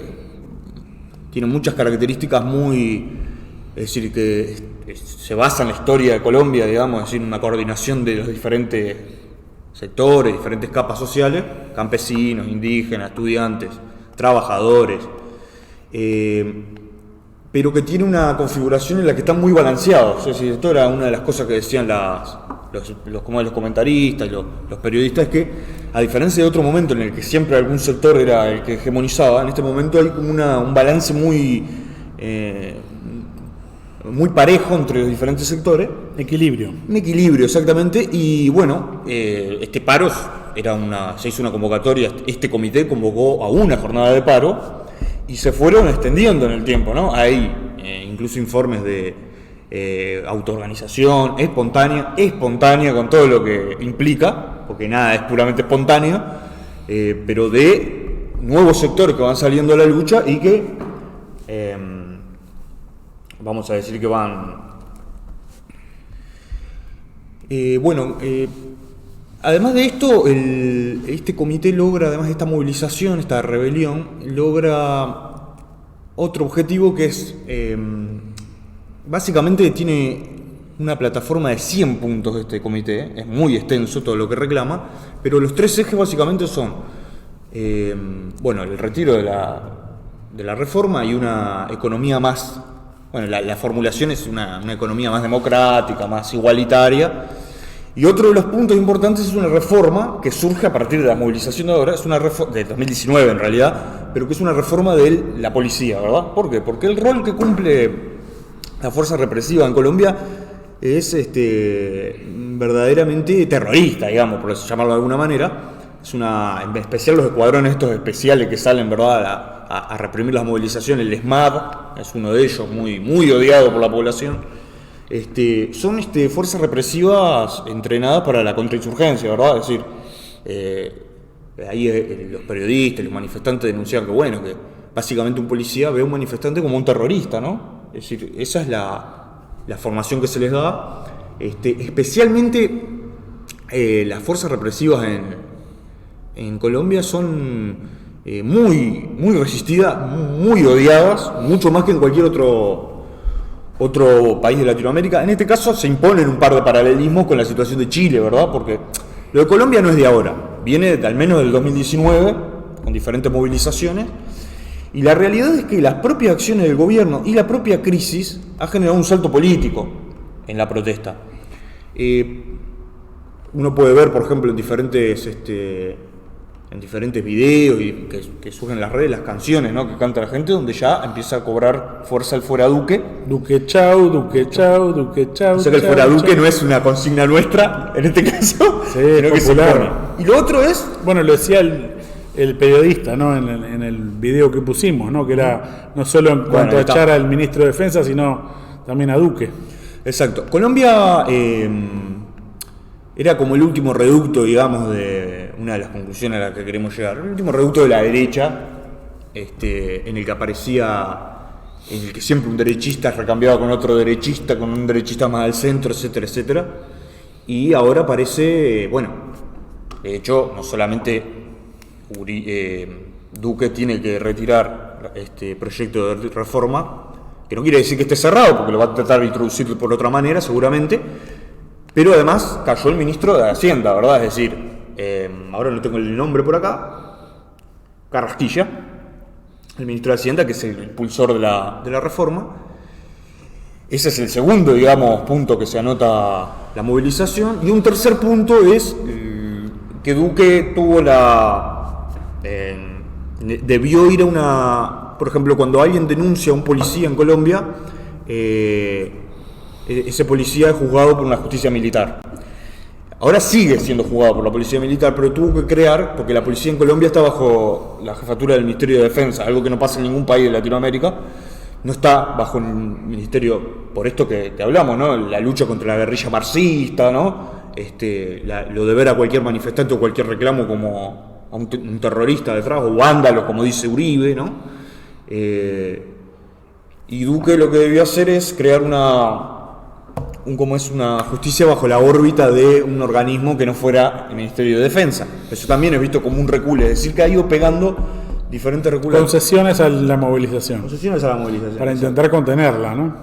Speaker 2: tiene muchas características es decir, que se basa en la historia de Colombia, digamos, es decir, una coordinación de los diferentes sectores, diferentes capas sociales, campesinos, indígenas, estudiantes, trabajadores, pero que tiene una configuración en la que están muy balanceados. Es decir, esto era una de las cosas que decían los comentaristas, los periodistas, que a diferencia de otro momento en el que siempre algún sector era el que hegemonizaba, en este momento hay como un balance muy parejo entre los diferentes sectores. Un equilibrio, exactamente. Y bueno, este paro se hizo una convocatoria, este comité convocó a una jornada de paro, y se fueron extendiendo en el tiempo, ¿no? Hay incluso informes de autoorganización espontánea con todo lo que implica, porque nada es puramente espontáneo, pero de nuevos sectores que van saliendo a la lucha y que, vamos a decir que van... además de esto, este comité logra, además de esta movilización, esta rebelión, logra otro objetivo que es, básicamente tiene una plataforma de 100 puntos este comité, es muy extenso todo lo que reclama, pero los 3 ejes básicamente son, el retiro de la reforma y una economía más, la formulación es una economía más democrática, más igualitaria. Y otro de los puntos importantes es una reforma que surge a partir de la movilización de ahora, es una reforma de 2019 en realidad, pero que es una reforma de la policía, ¿verdad? ¿Por qué? Porque el rol que cumple la fuerza represiva en Colombia es verdaderamente terrorista, digamos, por llamarlo de alguna manera. En especial los escuadrones estos especiales que salen, ¿verdad?, a reprimir las movilizaciones. El ESMAD es uno de ellos, muy, muy odiado por la población. Son fuerzas represivas entrenadas para la contrainsurgencia, ¿verdad? Es decir, ahí los periodistas, los manifestantes denuncian que básicamente un policía ve a un manifestante como un terrorista, ¿no? Es decir, esa es la formación que se les da. Especialmente las fuerzas represivas en Colombia son muy, muy resistidas, muy odiadas, mucho más que en cualquier otro país de Latinoamérica. En este caso se imponen un par de paralelismos con la situación de Chile, ¿verdad? Porque lo de Colombia no es de ahora, viene al menos del 2019, con diferentes movilizaciones, y la realidad es que las propias acciones del gobierno y la propia crisis ha generado un salto político en la protesta. Uno puede ver, por ejemplo, en diferentes videos que surgen en las redes, las canciones, ¿no?, que canta la gente, donde ya empieza a cobrar fuerza el fuera Duque.
Speaker 1: Duque chau, Duque chau, Duque chau.
Speaker 2: O sea que el fuera Duque no es una consigna nuestra, en este caso,
Speaker 1: sí,
Speaker 2: sino que se impone. Y lo otro es...
Speaker 1: Bueno, lo decía el periodista, ¿no?, en el video que pusimos, ¿no?, que era no solo en cuanto a echar al ministro de Defensa, sino también a Duque. Exacto.
Speaker 2: Colombia era como el último reducto, digamos, de una de las conclusiones a las que queremos llegar. El último reducto de la derecha, en el que aparecía, en el que siempre un derechista recambiaba con otro derechista, con un derechista más al centro, etcétera, etcétera. Y ahora parece, de hecho, no solamente Duque tiene que retirar este proyecto de reforma, que no quiere decir que esté cerrado, porque lo va a tratar de introducir por otra manera, seguramente, pero además cayó el ministro de Hacienda, ¿verdad? Es decir, ahora no tengo el nombre por acá, Carrasquilla, el ministro de Hacienda, que es el impulsor de la reforma. Ese es el segundo, digamos, punto que se anota la movilización. Y un tercer punto es que Duque tuvo debió ir a una... Por ejemplo, cuando alguien denuncia a un policía en Colombia, ese policía es juzgado por una justicia militar. Ahora sigue siendo juzgado por la policía militar, pero tuvo que crear, porque la policía en Colombia está bajo la jefatura del Ministerio de Defensa, algo que no pasa en ningún país de Latinoamérica. No está bajo el ministerio, por esto que hablamos, ¿no? La lucha contra la guerrilla marxista, ¿no? Lo de ver a cualquier manifestante o cualquier reclamo como a un terrorista detrás, o vándalo, como dice Uribe, ¿no? Y Duque lo que debió hacer es crear una justicia bajo la órbita de un organismo que no fuera el Ministerio de Defensa. Eso también es visto como un recul, es decir, que ha ido pegando diferentes reculos.
Speaker 1: Concesiones a la movilización.
Speaker 2: Concesiones a la movilización.
Speaker 1: Para intentar contenerla, ¿no?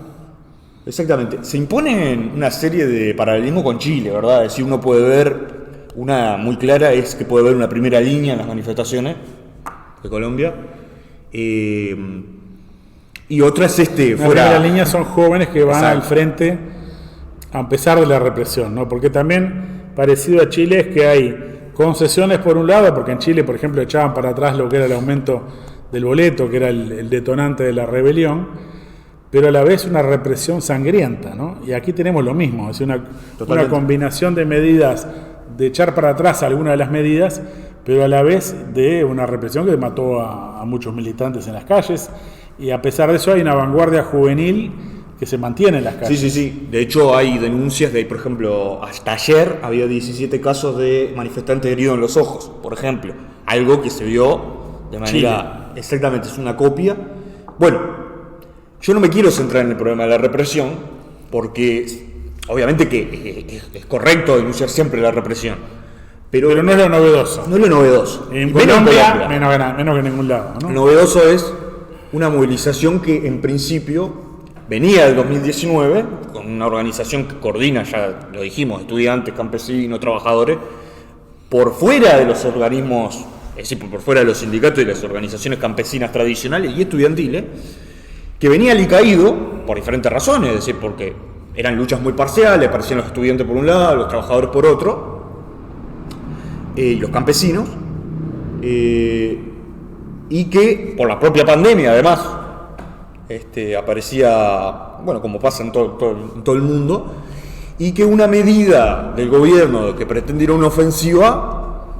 Speaker 2: Exactamente. Se imponen una serie de paralelismos con Chile, ¿verdad? Es decir, uno puede ver, una muy clara es que puede ver una primera línea en las manifestaciones de Colombia. Y otra es
Speaker 1: la primera línea son jóvenes que van al frente a pesar de la represión, ¿no? Porque también, parecido a Chile, es que hay concesiones por un lado, porque en Chile, por ejemplo, echaban para atrás lo que era el aumento del boleto, que era el detonante de la rebelión, pero a la vez una represión sangrienta, ¿no? Y aquí tenemos lo mismo, es una combinación de medidas, de echar para atrás algunas de las medidas, pero a la vez de una represión que mató a muchos militantes en las calles, y a pesar de eso hay una vanguardia juvenil que se mantiene en las calles.
Speaker 2: Sí. De hecho, hay denuncias de, por ejemplo, hasta ayer había 17 casos de manifestantes heridos en los ojos, por ejemplo. Algo que se vio de manera... Chile. Exactamente, es una copia. Bueno, yo no me quiero centrar en el problema de la represión, porque obviamente que es correcto denunciar siempre la represión. Pero
Speaker 1: no es lo novedoso.
Speaker 2: No es lo novedoso.
Speaker 1: En Colombia, menos que en ningún lado, ¿no?
Speaker 2: Lo novedoso es una movilización que en principio venía del 2019, con una organización que coordina, ya lo dijimos, estudiantes, campesinos, trabajadores, por fuera de los organismos, es decir, por fuera de los sindicatos y las organizaciones campesinas tradicionales y estudiantiles, que venía alicaído por diferentes razones, es decir, porque eran luchas muy parciales, aparecían los estudiantes por un lado, los trabajadores por otro, y los campesinos, y que por la propia pandemia además aparecía, bueno, como pasa en todo el mundo, y que una medida del gobierno que pretendiera una ofensiva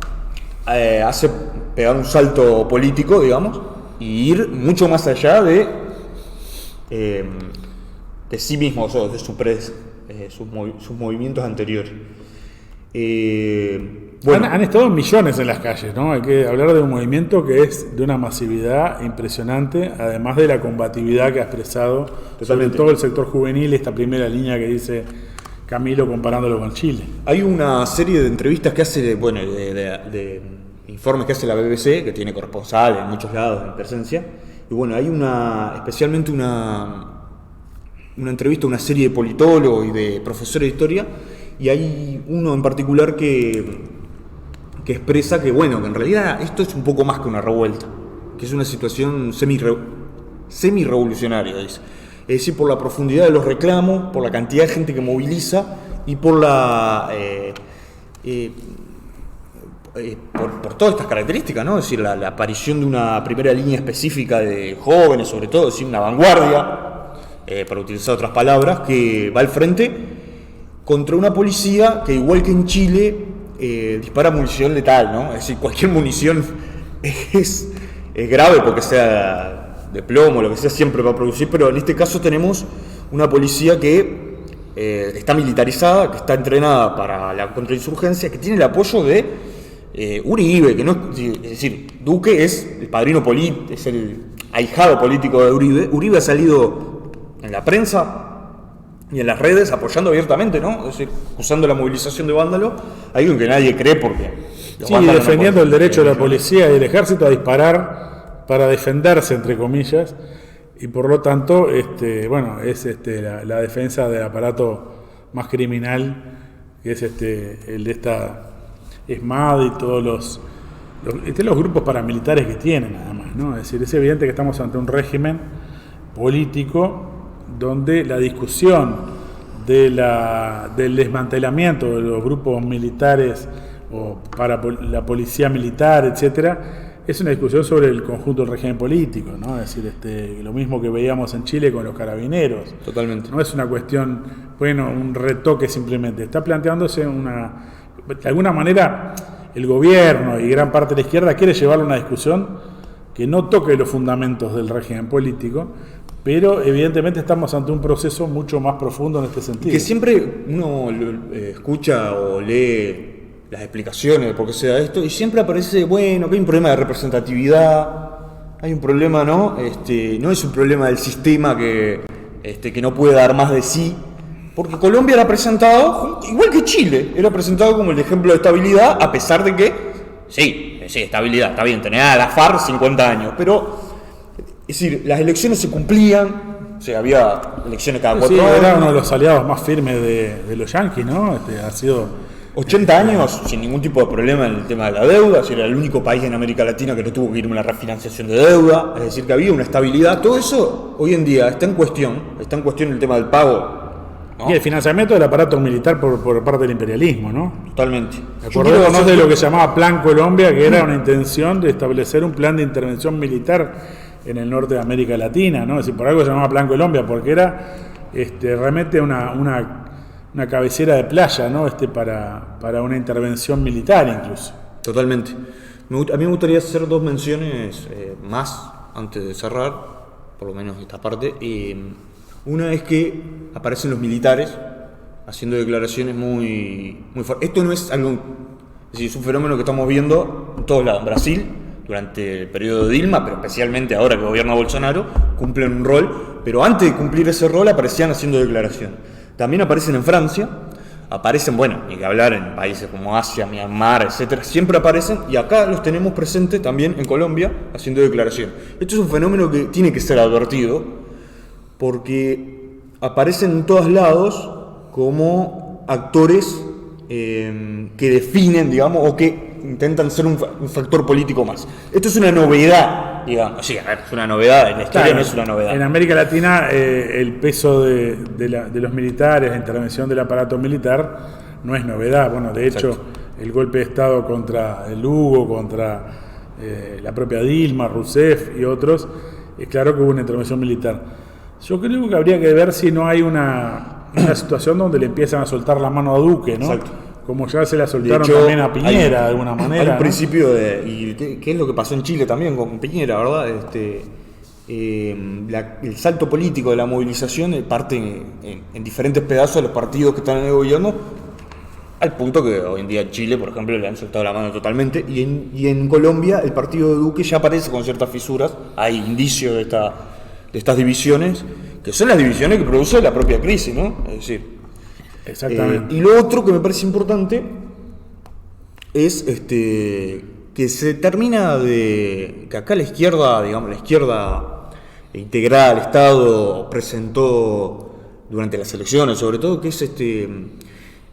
Speaker 2: hace pegar un salto político, digamos, y ir mucho más allá de sí mismos o de sus movimientos anteriores.
Speaker 1: Bueno. Han estado millones en las calles, ¿no? Hay que hablar de un movimiento que es de una masividad impresionante, además de la combatividad que ha expresado sobre todo el sector juvenil, esta primera línea que dice Camilo comparándolo con Chile.
Speaker 2: Hay una serie de entrevistas que hace, bueno, de informes que hace la BBC, que tiene corresponsales en muchos lados en presencia, y bueno, hay especialmente una entrevista a una serie de politólogos y de profesores de historia, y hay uno en particular que expresa que, bueno, que en realidad esto es un poco más que una revuelta, que es una situación semi-revolucionaria, dice. Es decir, por la profundidad de los reclamos, por la cantidad de gente que moviliza y por por todas estas características, ¿no? Es decir, la aparición de una primera línea específica de jóvenes, sobre todo, es decir, una vanguardia, para utilizar otras palabras, que va al frente contra una policía que, igual que en Chile, dispara munición letal, ¿no? Es decir, cualquier munición es grave porque sea de plomo, lo que sea, siempre va a producir, pero en este caso tenemos una policía que está militarizada, que está entrenada para la contrainsurgencia, que tiene el apoyo de Uribe, que no es decir, Duque es el padrino político, es el ahijado político de Uribe. Uribe ha salido en la prensa y en las redes apoyando abiertamente, ¿no? Es decir, usando la movilización de vándalos, algo en que nadie cree porque...
Speaker 1: Sí, defendiendo el derecho de la policía y del ejército a disparar para defenderse, entre comillas, y por lo tanto, bueno, es la defensa del aparato más criminal, que es el de esta ESMAD y todos los grupos paramilitares que tienen, además, ¿no? Es decir, es evidente que estamos ante un régimen político donde la discusión del desmantelamiento de los grupos militares o para la policía militar, etcétera, es una discusión sobre el conjunto del régimen político, ¿no? Es decir, lo mismo que veíamos en Chile con los carabineros.
Speaker 2: Totalmente.
Speaker 1: No es una cuestión, bueno, un retoque simplemente. Está planteándose de alguna manera, el gobierno y gran parte de la izquierda quiere llevar una discusión que no toque los fundamentos del régimen político, pero evidentemente estamos ante un proceso mucho más profundo en este sentido.
Speaker 2: Que siempre uno escucha o lee las explicaciones de por qué se da esto, y siempre aparece, bueno, que hay un problema de representatividad, hay un problema, ¿no? No es un problema del sistema que no puede dar más de sí, porque Colombia era presentado, igual que Chile, era presentado como el ejemplo de estabilidad, a pesar de que, sí, estabilidad, está bien, tenía a la FARC 50 años, pero, es decir, las elecciones se cumplían, o sea, había elecciones cada 4 años.
Speaker 1: Era uno de los aliados más firmes de los yanquis, ¿no? Ha sido...
Speaker 2: 80 años sin ningún tipo de problema en el tema de la deuda, era el único país en América Latina que no tuvo que ir a una refinanciación de deuda, es decir, que había una estabilidad. Todo eso hoy en día está en cuestión el tema del pago, ¿no?
Speaker 1: Y el financiamiento del aparato militar por parte del imperialismo, ¿no?
Speaker 2: Totalmente.
Speaker 1: Acordémonos de lo que se llamaba Plan Colombia, que era una intención de establecer un plan de intervención militar en el norte de América Latina, ¿no? Es decir, por algo se llamaba Plan Colombia, porque era realmente una cabecera de playa, ¿no? Para una intervención militar incluso.
Speaker 2: Totalmente. A mí me gustaría hacer dos menciones más antes de cerrar, por lo menos esta parte. Una es que aparecen los militares haciendo declaraciones muy fuertes. Esto no es algo, es decir, es un fenómeno que estamos viendo en todos lados. En Brasil, durante el periodo de Dilma, pero especialmente ahora que gobierna Bolsonaro, cumplen un rol, pero antes de cumplir ese rol aparecían haciendo declaraciones. También aparecen en Francia, aparecen, bueno, ni que hablar en países como Asia, Myanmar, etcétera, siempre aparecen, y acá los tenemos presentes también en Colombia haciendo declaraciones. Esto es un fenómeno que tiene que ser advertido, porque aparecen en todos lados como actores que definen, digamos, o que intentan ser un factor político más. Esto es una novedad, digamos. Sí, a ver, es una novedad, en la historia no es una novedad.
Speaker 1: En América Latina el peso de los militares, la intervención del aparato militar no es novedad. Bueno, de hecho, exacto, el golpe de Estado contra el Hugo, contra la propia Dilma, Rousseff y otros, es claro que hubo una intervención militar. Yo creo que habría que ver si no hay una situación donde le empiezan a soltar la mano a Duque, ¿no?
Speaker 2: Exacto.
Speaker 1: Como ya se la soltaron también a Piñera, de alguna manera.
Speaker 2: Hay un
Speaker 1: ¿no?
Speaker 2: principio y ¿qué es lo que pasó en Chile también con Piñera, verdad? El salto político de la movilización parte en diferentes pedazos de los partidos que están en el gobierno, al punto que hoy en día en Chile, por ejemplo, le han soltado la mano totalmente, y en Colombia el partido de Duque ya aparece con ciertas fisuras. Hay indicios de estas divisiones, que son las divisiones que produce la propia crisis, ¿no? Es decir,
Speaker 1: exactamente.
Speaker 2: Y lo otro que me parece importante es que se termina que acá la izquierda, digamos, la izquierda integrada al Estado presentó durante las elecciones, sobre todo, que es que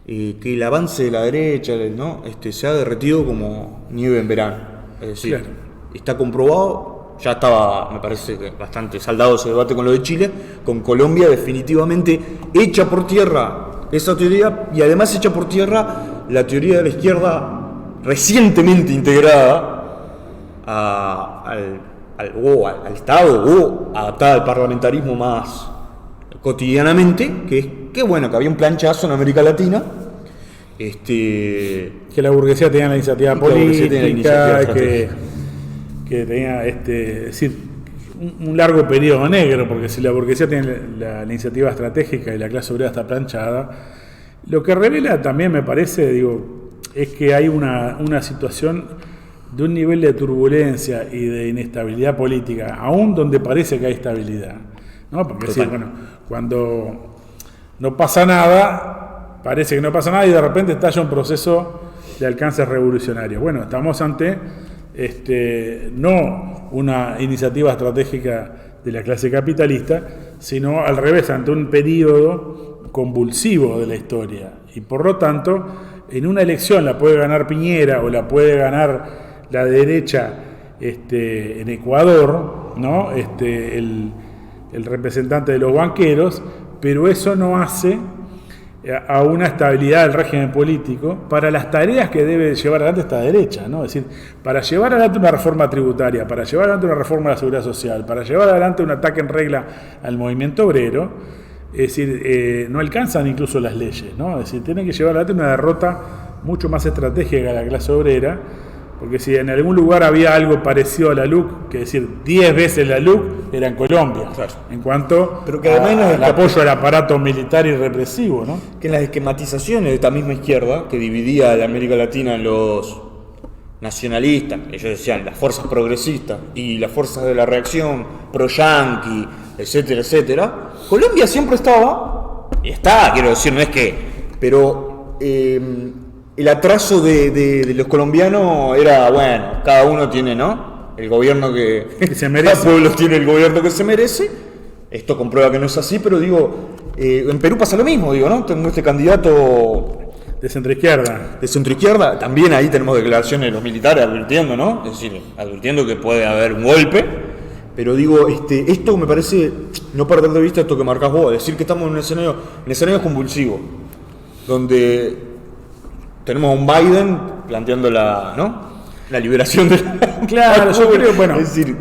Speaker 2: el avance de la derecha, ¿no? Se ha derretido como nieve en verano. Es decir, claro, está comprobado. Ya estaba, me parece, bastante saldado ese debate con lo de Chile. Con Colombia definitivamente echa por tierra esa teoría, y además echa por tierra la teoría de la izquierda recientemente integrada al Estado, o adaptada al parlamentarismo más cotidianamente, que bueno, que había un planchazo en América Latina.
Speaker 1: Que la burguesía tenía la iniciativa política, que tenía, es decir, un largo periodo negro, porque si la burguesía tiene la iniciativa estratégica y la clase obrera está planchada, lo que revela también, me parece, es que hay una situación de un nivel de turbulencia y de inestabilidad política, aún donde parece que hay estabilidad, ¿no? Porque decir, bueno, cuando no pasa nada, parece que no pasa nada y de repente estalla un proceso de alcance revolucionario. Bueno, estamos ante no una iniciativa estratégica de la clase capitalista, sino al revés, ante un periodo convulsivo de la historia. Y por lo tanto, en una elección la puede ganar Piñera o la puede ganar la derecha en Ecuador, ¿no? El representante de los banqueros, pero eso no hace a una estabilidad del régimen político para las tareas que debe llevar adelante esta derecha, ¿no? Es decir, para llevar adelante una reforma tributaria, para llevar adelante una reforma de la seguridad social, para llevar adelante un ataque en regla al movimiento obrero, es decir, no alcanzan incluso las leyes, ¿no? Es decir, tienen que llevar adelante una derrota mucho más estratégica de la clase obrera, porque si en algún lugar había algo parecido a la LUC, que decir 10 veces la LUC, era en Colombia, claro, en cuanto
Speaker 2: pero que además
Speaker 1: al apoyo al aparato militar y represivo, ¿no?
Speaker 2: Que en las esquematizaciones de esta misma izquierda, que dividía a la América Latina en los nacionalistas, ellos decían las fuerzas progresistas, y las fuerzas de la reacción, pro-yanqui, etcétera, etcétera, Colombia siempre estaba, y está, quiero decir, no es que, pero el atraso de los colombianos era, bueno, cada uno tiene, ¿no? El gobierno que
Speaker 1: se merece.
Speaker 2: Cada pueblo tiene el gobierno que se merece. Esto comprueba que no es así, pero en Perú pasa lo mismo, ¿no? Tengo este candidato
Speaker 1: de centroizquierda.
Speaker 2: De centroizquierda, también ahí tenemos declaraciones de los militares advirtiendo, ¿no? Es decir, advirtiendo que puede haber un golpe. Pero esto me parece no perder de vista esto que marcás vos, decir que estamos en un escenario convulsivo, donde tenemos a un Biden planteando la liberación de
Speaker 1: Claro, yo creo, bueno, es decir,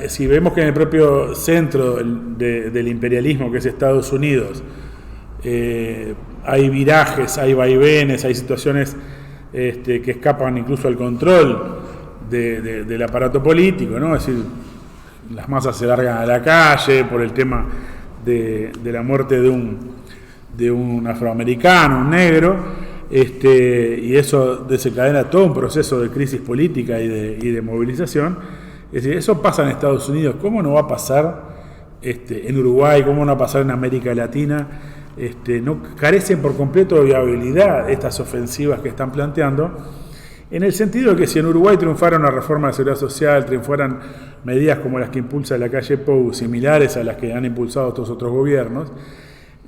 Speaker 1: si vemos que en el propio centro del imperialismo, que es Estados Unidos, hay virajes, hay vaivenes, hay situaciones que escapan incluso al control del aparato político, ¿no? Es decir, las masas se largan a la calle por el tema de la muerte de un afroamericano, un negro, y eso desencadena todo un proceso de crisis política y de movilización. Es decir, eso pasa en Estados Unidos, ¿cómo no va a pasar en Uruguay? ¿Cómo no va a pasar en América Latina? No carecen por completo de viabilidad estas ofensivas que están planteando, en el sentido de que si en Uruguay triunfara una reforma de seguridad social, triunfaran medidas como las que impulsa la calle Pou, similares a las que han impulsado estos otros gobiernos,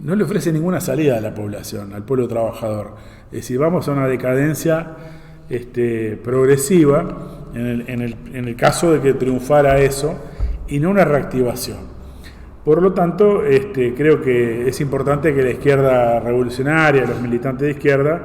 Speaker 1: no le ofrece ninguna salida a la población, al pueblo trabajador. Es decir, vamos a una decadencia progresiva en el caso de que triunfara eso y no una reactivación. Por lo tanto, creo que es importante que la izquierda revolucionaria, los militantes de izquierda,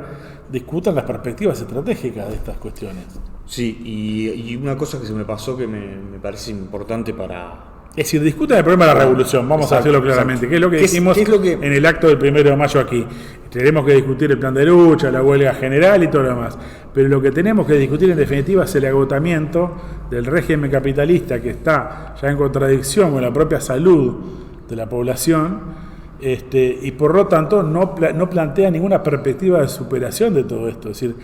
Speaker 1: discutan las perspectivas estratégicas de estas cuestiones.
Speaker 2: Sí, y una cosa que se me pasó que me parece importante para...
Speaker 1: Es decir, discutan el problema de la revolución, vamos a decirlo claramente, que es lo que dijimos en el acto del 1 de mayo aquí. Tenemos que discutir el plan de lucha, la huelga general y todo lo demás, pero lo que tenemos que discutir en definitiva es el agotamiento del régimen capitalista que está ya en contradicción con la propia salud de la población, y por lo tanto no plantea ninguna perspectiva de superación de todo esto. Es decir,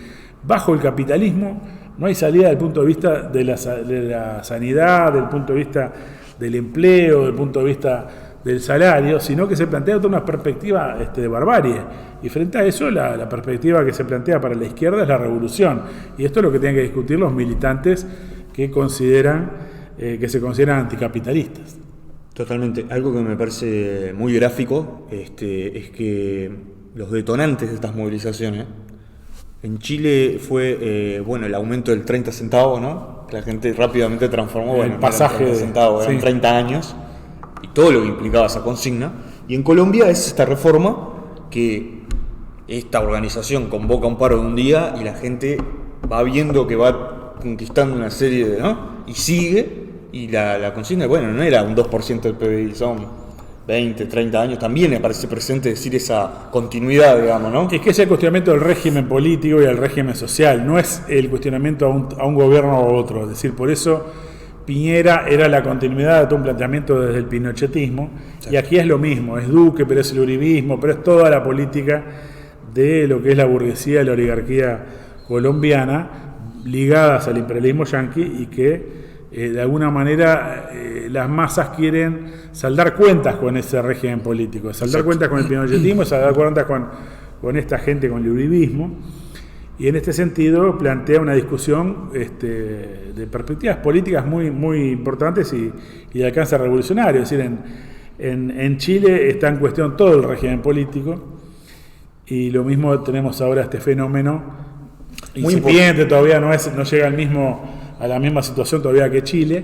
Speaker 1: bajo el capitalismo no hay salida desde el punto de vista de la sanidad, desde el punto de vista del empleo, desde el punto de vista del salario, sino que se plantea toda una perspectiva de barbarie. Y frente a eso, la perspectiva que se plantea para la izquierda es la revolución. Y esto es lo que tienen que discutir los militantes que se consideran anticapitalistas.
Speaker 2: Totalmente. Algo que me parece muy gráfico es que los detonantes de estas movilizaciones, en Chile fue el aumento del 30 centavos, ¿no? Que la gente rápidamente transformó
Speaker 1: el pasaje
Speaker 2: de 30 centavos, eran 30 años, y todo lo que implicaba esa consigna. Y en Colombia es esta reforma que esta organización convoca un paro de un día y la gente va viendo que va conquistando una serie de... ¿no? Y sigue, y la consigna, no era un 2% del PBI, son 20, 30 años, también me parece presente decir esa continuidad, digamos, ¿no?
Speaker 1: Es que es el cuestionamiento del régimen político y del régimen social, no es el cuestionamiento a un gobierno o a otro. Es decir, por eso Piñera era la continuidad de todo un planteamiento desde el pinochetismo, sí. Y aquí es lo mismo, es Duque, pero es el uribismo, pero es toda la política de lo que es la burguesía y la oligarquía colombiana, ligadas al imperialismo yanqui y que de alguna manera las masas quieren saldar cuentas con ese régimen político, saldar cuentas con el pinochetismo, saldar cuentas con esta gente, con el uribismo, y en este sentido plantea una discusión de perspectivas políticas muy, muy importantes y de alcance revolucionario. Es decir, en Chile está en cuestión todo el régimen político, y lo mismo tenemos ahora este fenómeno muy incipiente, todavía no llega a la misma situación todavía que Chile,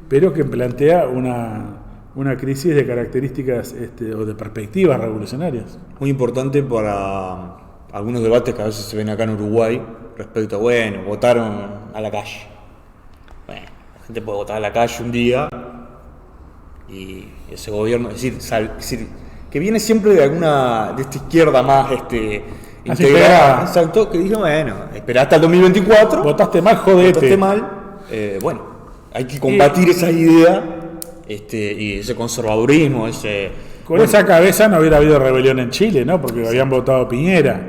Speaker 1: pero que plantea una crisis de características o de perspectivas revolucionarias.
Speaker 2: Muy importante para algunos debates que a veces se ven acá en Uruguay respecto a, votaron a la calle. Bueno, la gente puede votar a la calle un día y ese gobierno, es decir, que viene siempre de esta izquierda más integrada, exacto, que dice, esperá hasta el 2024.
Speaker 1: Votaste mal, jodete.
Speaker 2: Votaste mal. Hay que combatir esa idea y ese conservadurismo,
Speaker 1: Con esa cabeza no hubiera habido rebelión en Chile, ¿no? Porque habían votado a Piñera.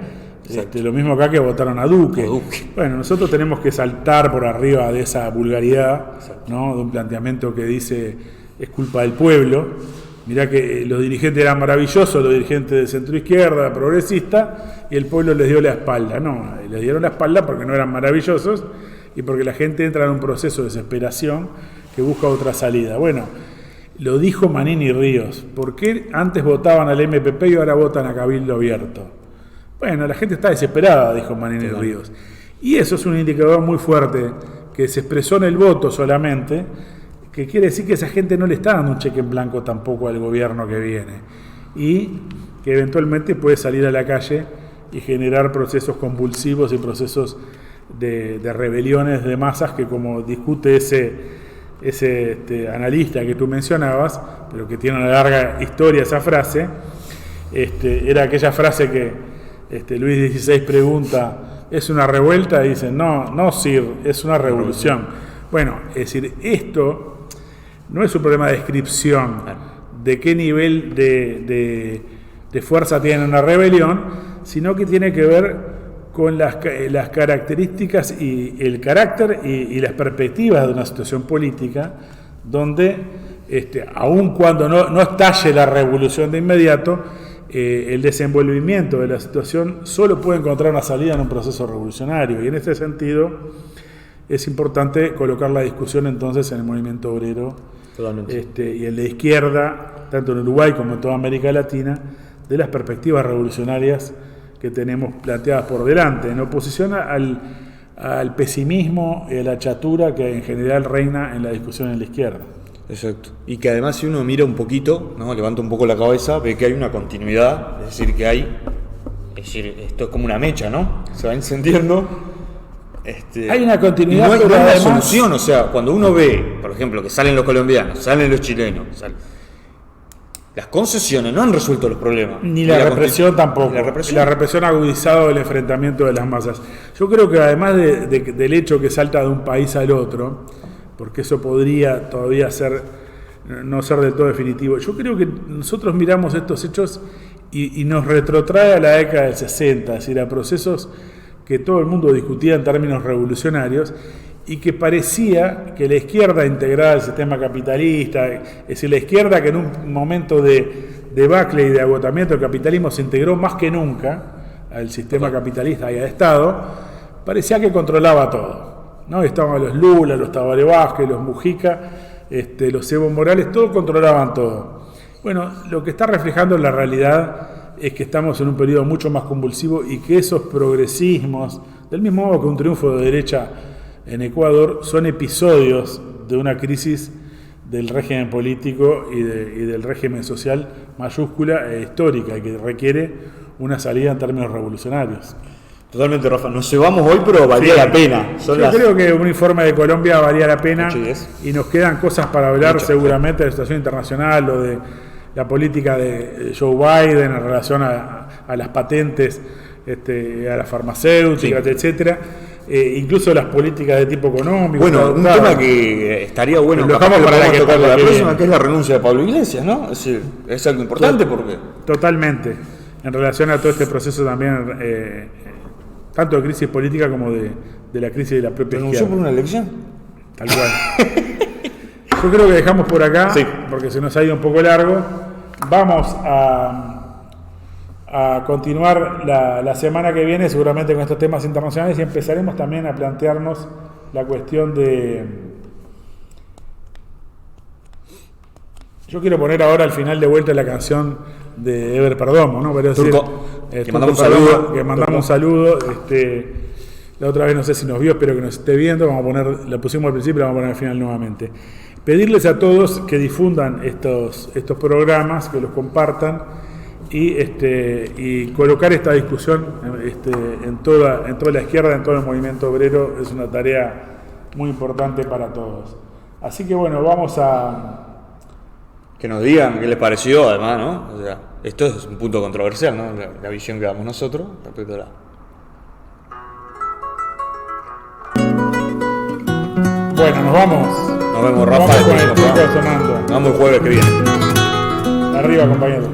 Speaker 1: Lo mismo acá que votaron a Duque. Bueno, nosotros tenemos que saltar por arriba de esa vulgaridad, ¿no? De un planteamiento que dice es culpa del pueblo. Mirá que los dirigentes eran maravillosos, los dirigentes de centro-izquierda, progresista, y el pueblo les dio la espalda. No, les dieron la espalda porque no eran maravillosos y porque la gente entra en un proceso de desesperación que busca otra salida. Bueno, lo dijo Manini Ríos. ¿Por qué antes votaban al MPP y ahora votan a Cabildo Abierto? Bueno, la gente está desesperada, dijo Manini Ríos. Y eso es un indicador muy fuerte, que se expresó en el voto solamente, que quiere decir que esa gente no le está dando un cheque en blanco tampoco al gobierno que viene. Y que eventualmente puede salir a la calle y generar procesos convulsivos y procesos de rebeliones de masas que, como discute ese analista que tú mencionabas, pero que tiene una larga historia esa frase, era aquella frase que Luis XVI pregunta, es una revuelta, y dicen, no, Sir, es una revolución. Bueno, es decir, esto no es un problema de descripción de qué nivel de fuerza tiene una rebelión, sino que tiene que ver con las características y el carácter y las perspectivas de una situación política donde, aun cuando no estalle la revolución de inmediato, el desenvolvimiento de la situación solo puede encontrar una salida en un proceso revolucionario. Y en este sentido es importante colocar la discusión entonces en el movimiento obrero y en la izquierda, tanto en Uruguay como en toda América Latina, de las perspectivas revolucionarias que tenemos planteadas por delante, en oposición al pesimismo y a la chatura que en general reina en la discusión en la izquierda.
Speaker 2: Exacto. Y que además, si uno mira un poquito, ¿no? Levanta un poco la cabeza, ve que hay una continuidad, es decir, esto es como una mecha, ¿no? Se va encendiendo.
Speaker 1: Hay una continuidad,
Speaker 2: no hay
Speaker 1: pero
Speaker 2: una
Speaker 1: además,
Speaker 2: solución. O sea, cuando uno ve, por ejemplo, que salen los colombianos, salen los chilenos, las concesiones no han resuelto los problemas.
Speaker 1: Ni la represión tampoco. La represión ha agudizado el enfrentamiento de las masas. Yo creo que además del hecho que salta de un país al otro, porque eso podría todavía no ser del todo definitivo, yo creo que nosotros miramos estos hechos y nos retrotrae a la década del 60, es decir, a procesos que todo el mundo discutía en términos revolucionarios, y que parecía que la izquierda integrada al sistema capitalista, es decir, la izquierda que en un momento de debacle y de agotamiento del capitalismo se integró más que nunca al sistema capitalista y al Estado, parecía que controlaba todo, ¿no? Estaban los Lula, los Tabaré Vázquez, los Mujica, los Evo Morales, todos controlaban todo. Bueno, lo que está reflejando en la realidad es que estamos en un periodo mucho más convulsivo y que esos progresismos, del mismo modo que un triunfo de derecha en Ecuador, son episodios de una crisis del régimen político y del régimen social mayúscula e histórica, y que requiere una salida en términos revolucionarios.
Speaker 2: Totalmente, Rafa. Nos llevamos hoy, pero valía la pena.
Speaker 1: Creo que un informe de Colombia valía la pena, y nos quedan cosas para hablar seguramente de la situación internacional, o de la política de Joe Biden en relación a las patentes, a las farmacéuticas, etcétera. Incluso las políticas de tipo económico.
Speaker 2: Bueno, un tema que estaría bueno
Speaker 1: lo dejamos para
Speaker 2: la próxima, que es la renuncia de Pablo Iglesias, ¿no? Es algo importante porque...
Speaker 1: Totalmente. En relación a todo este proceso también, tanto de crisis política como de la crisis de la propia izquierda.
Speaker 2: ¿Renunció por una elección?
Speaker 1: Tal cual. Yo creo que dejamos por acá, porque se nos ha ido un poco largo. Vamos a continuar la semana que viene seguramente con estos temas internacionales, y empezaremos también a plantearnos la cuestión de... Yo quiero poner ahora al final de vuelta la canción de Ever Perdomo, ¿no? Pero decir,
Speaker 2: que mandamos un saludo.
Speaker 1: Que mandamos un saludo. La otra vez no sé si nos vio, espero que nos esté viendo. La pusimos al principio, la vamos a poner al final nuevamente. Pedirles a todos que difundan estos programas, que los compartan, y colocar esta discusión en toda la izquierda, en todo el movimiento obrero, es una tarea muy importante para todos. Así que bueno, vamos a...
Speaker 2: Que nos digan qué les pareció, además, ¿no? O sea, esto es un punto controversial, ¿no? La visión que damos nosotros respecto a la...
Speaker 1: Bueno, nos vamos.
Speaker 2: Nos vemos, Rafa.
Speaker 1: Nos vamos con el turco sonando.
Speaker 2: Nos vemos el jueves que viene.
Speaker 1: Arriba, compañeros.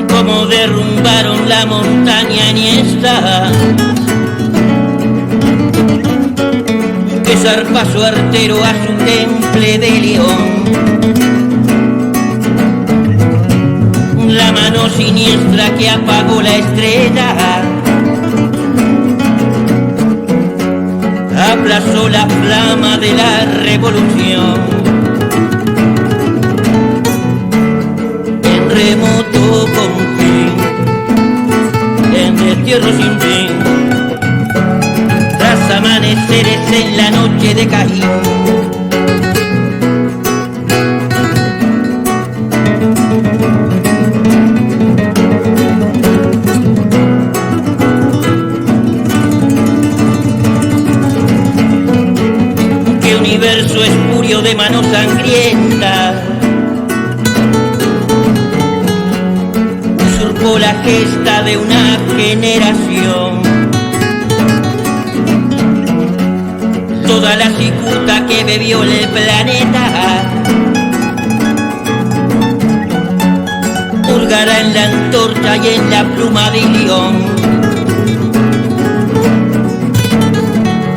Speaker 6: Como derrumbaron la montaña Iniesta, que zarpa su artero a su temple de león. La mano siniestra que apagó la estrella aplazó la flama de la revolución. En remoto confín, en destierro sin fin, tras amaneceres en la noche de Caín, medio de manos sangrientas, usurpó la gesta de una generación. Toda la cicuta que bebió el planeta hurgará en la antorcha y en la pluma de león.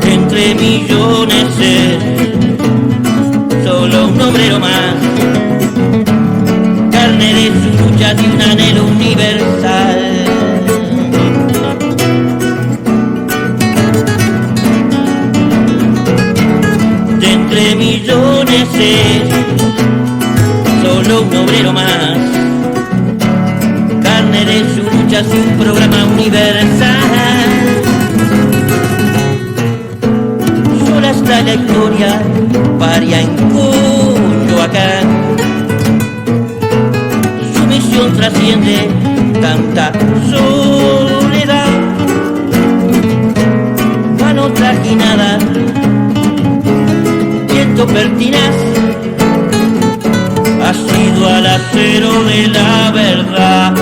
Speaker 6: Entre millones es solo un obrero más, carne de su lucha de un anhelo universal. De entre millones es solo un obrero más, carne de su lucha es un programa universal. Sola está la historia, paria en Coyoacán. Su misión trasciende tanta soledad. Mano trajinada, viento pertinaz, ha sido al acero de la verdad.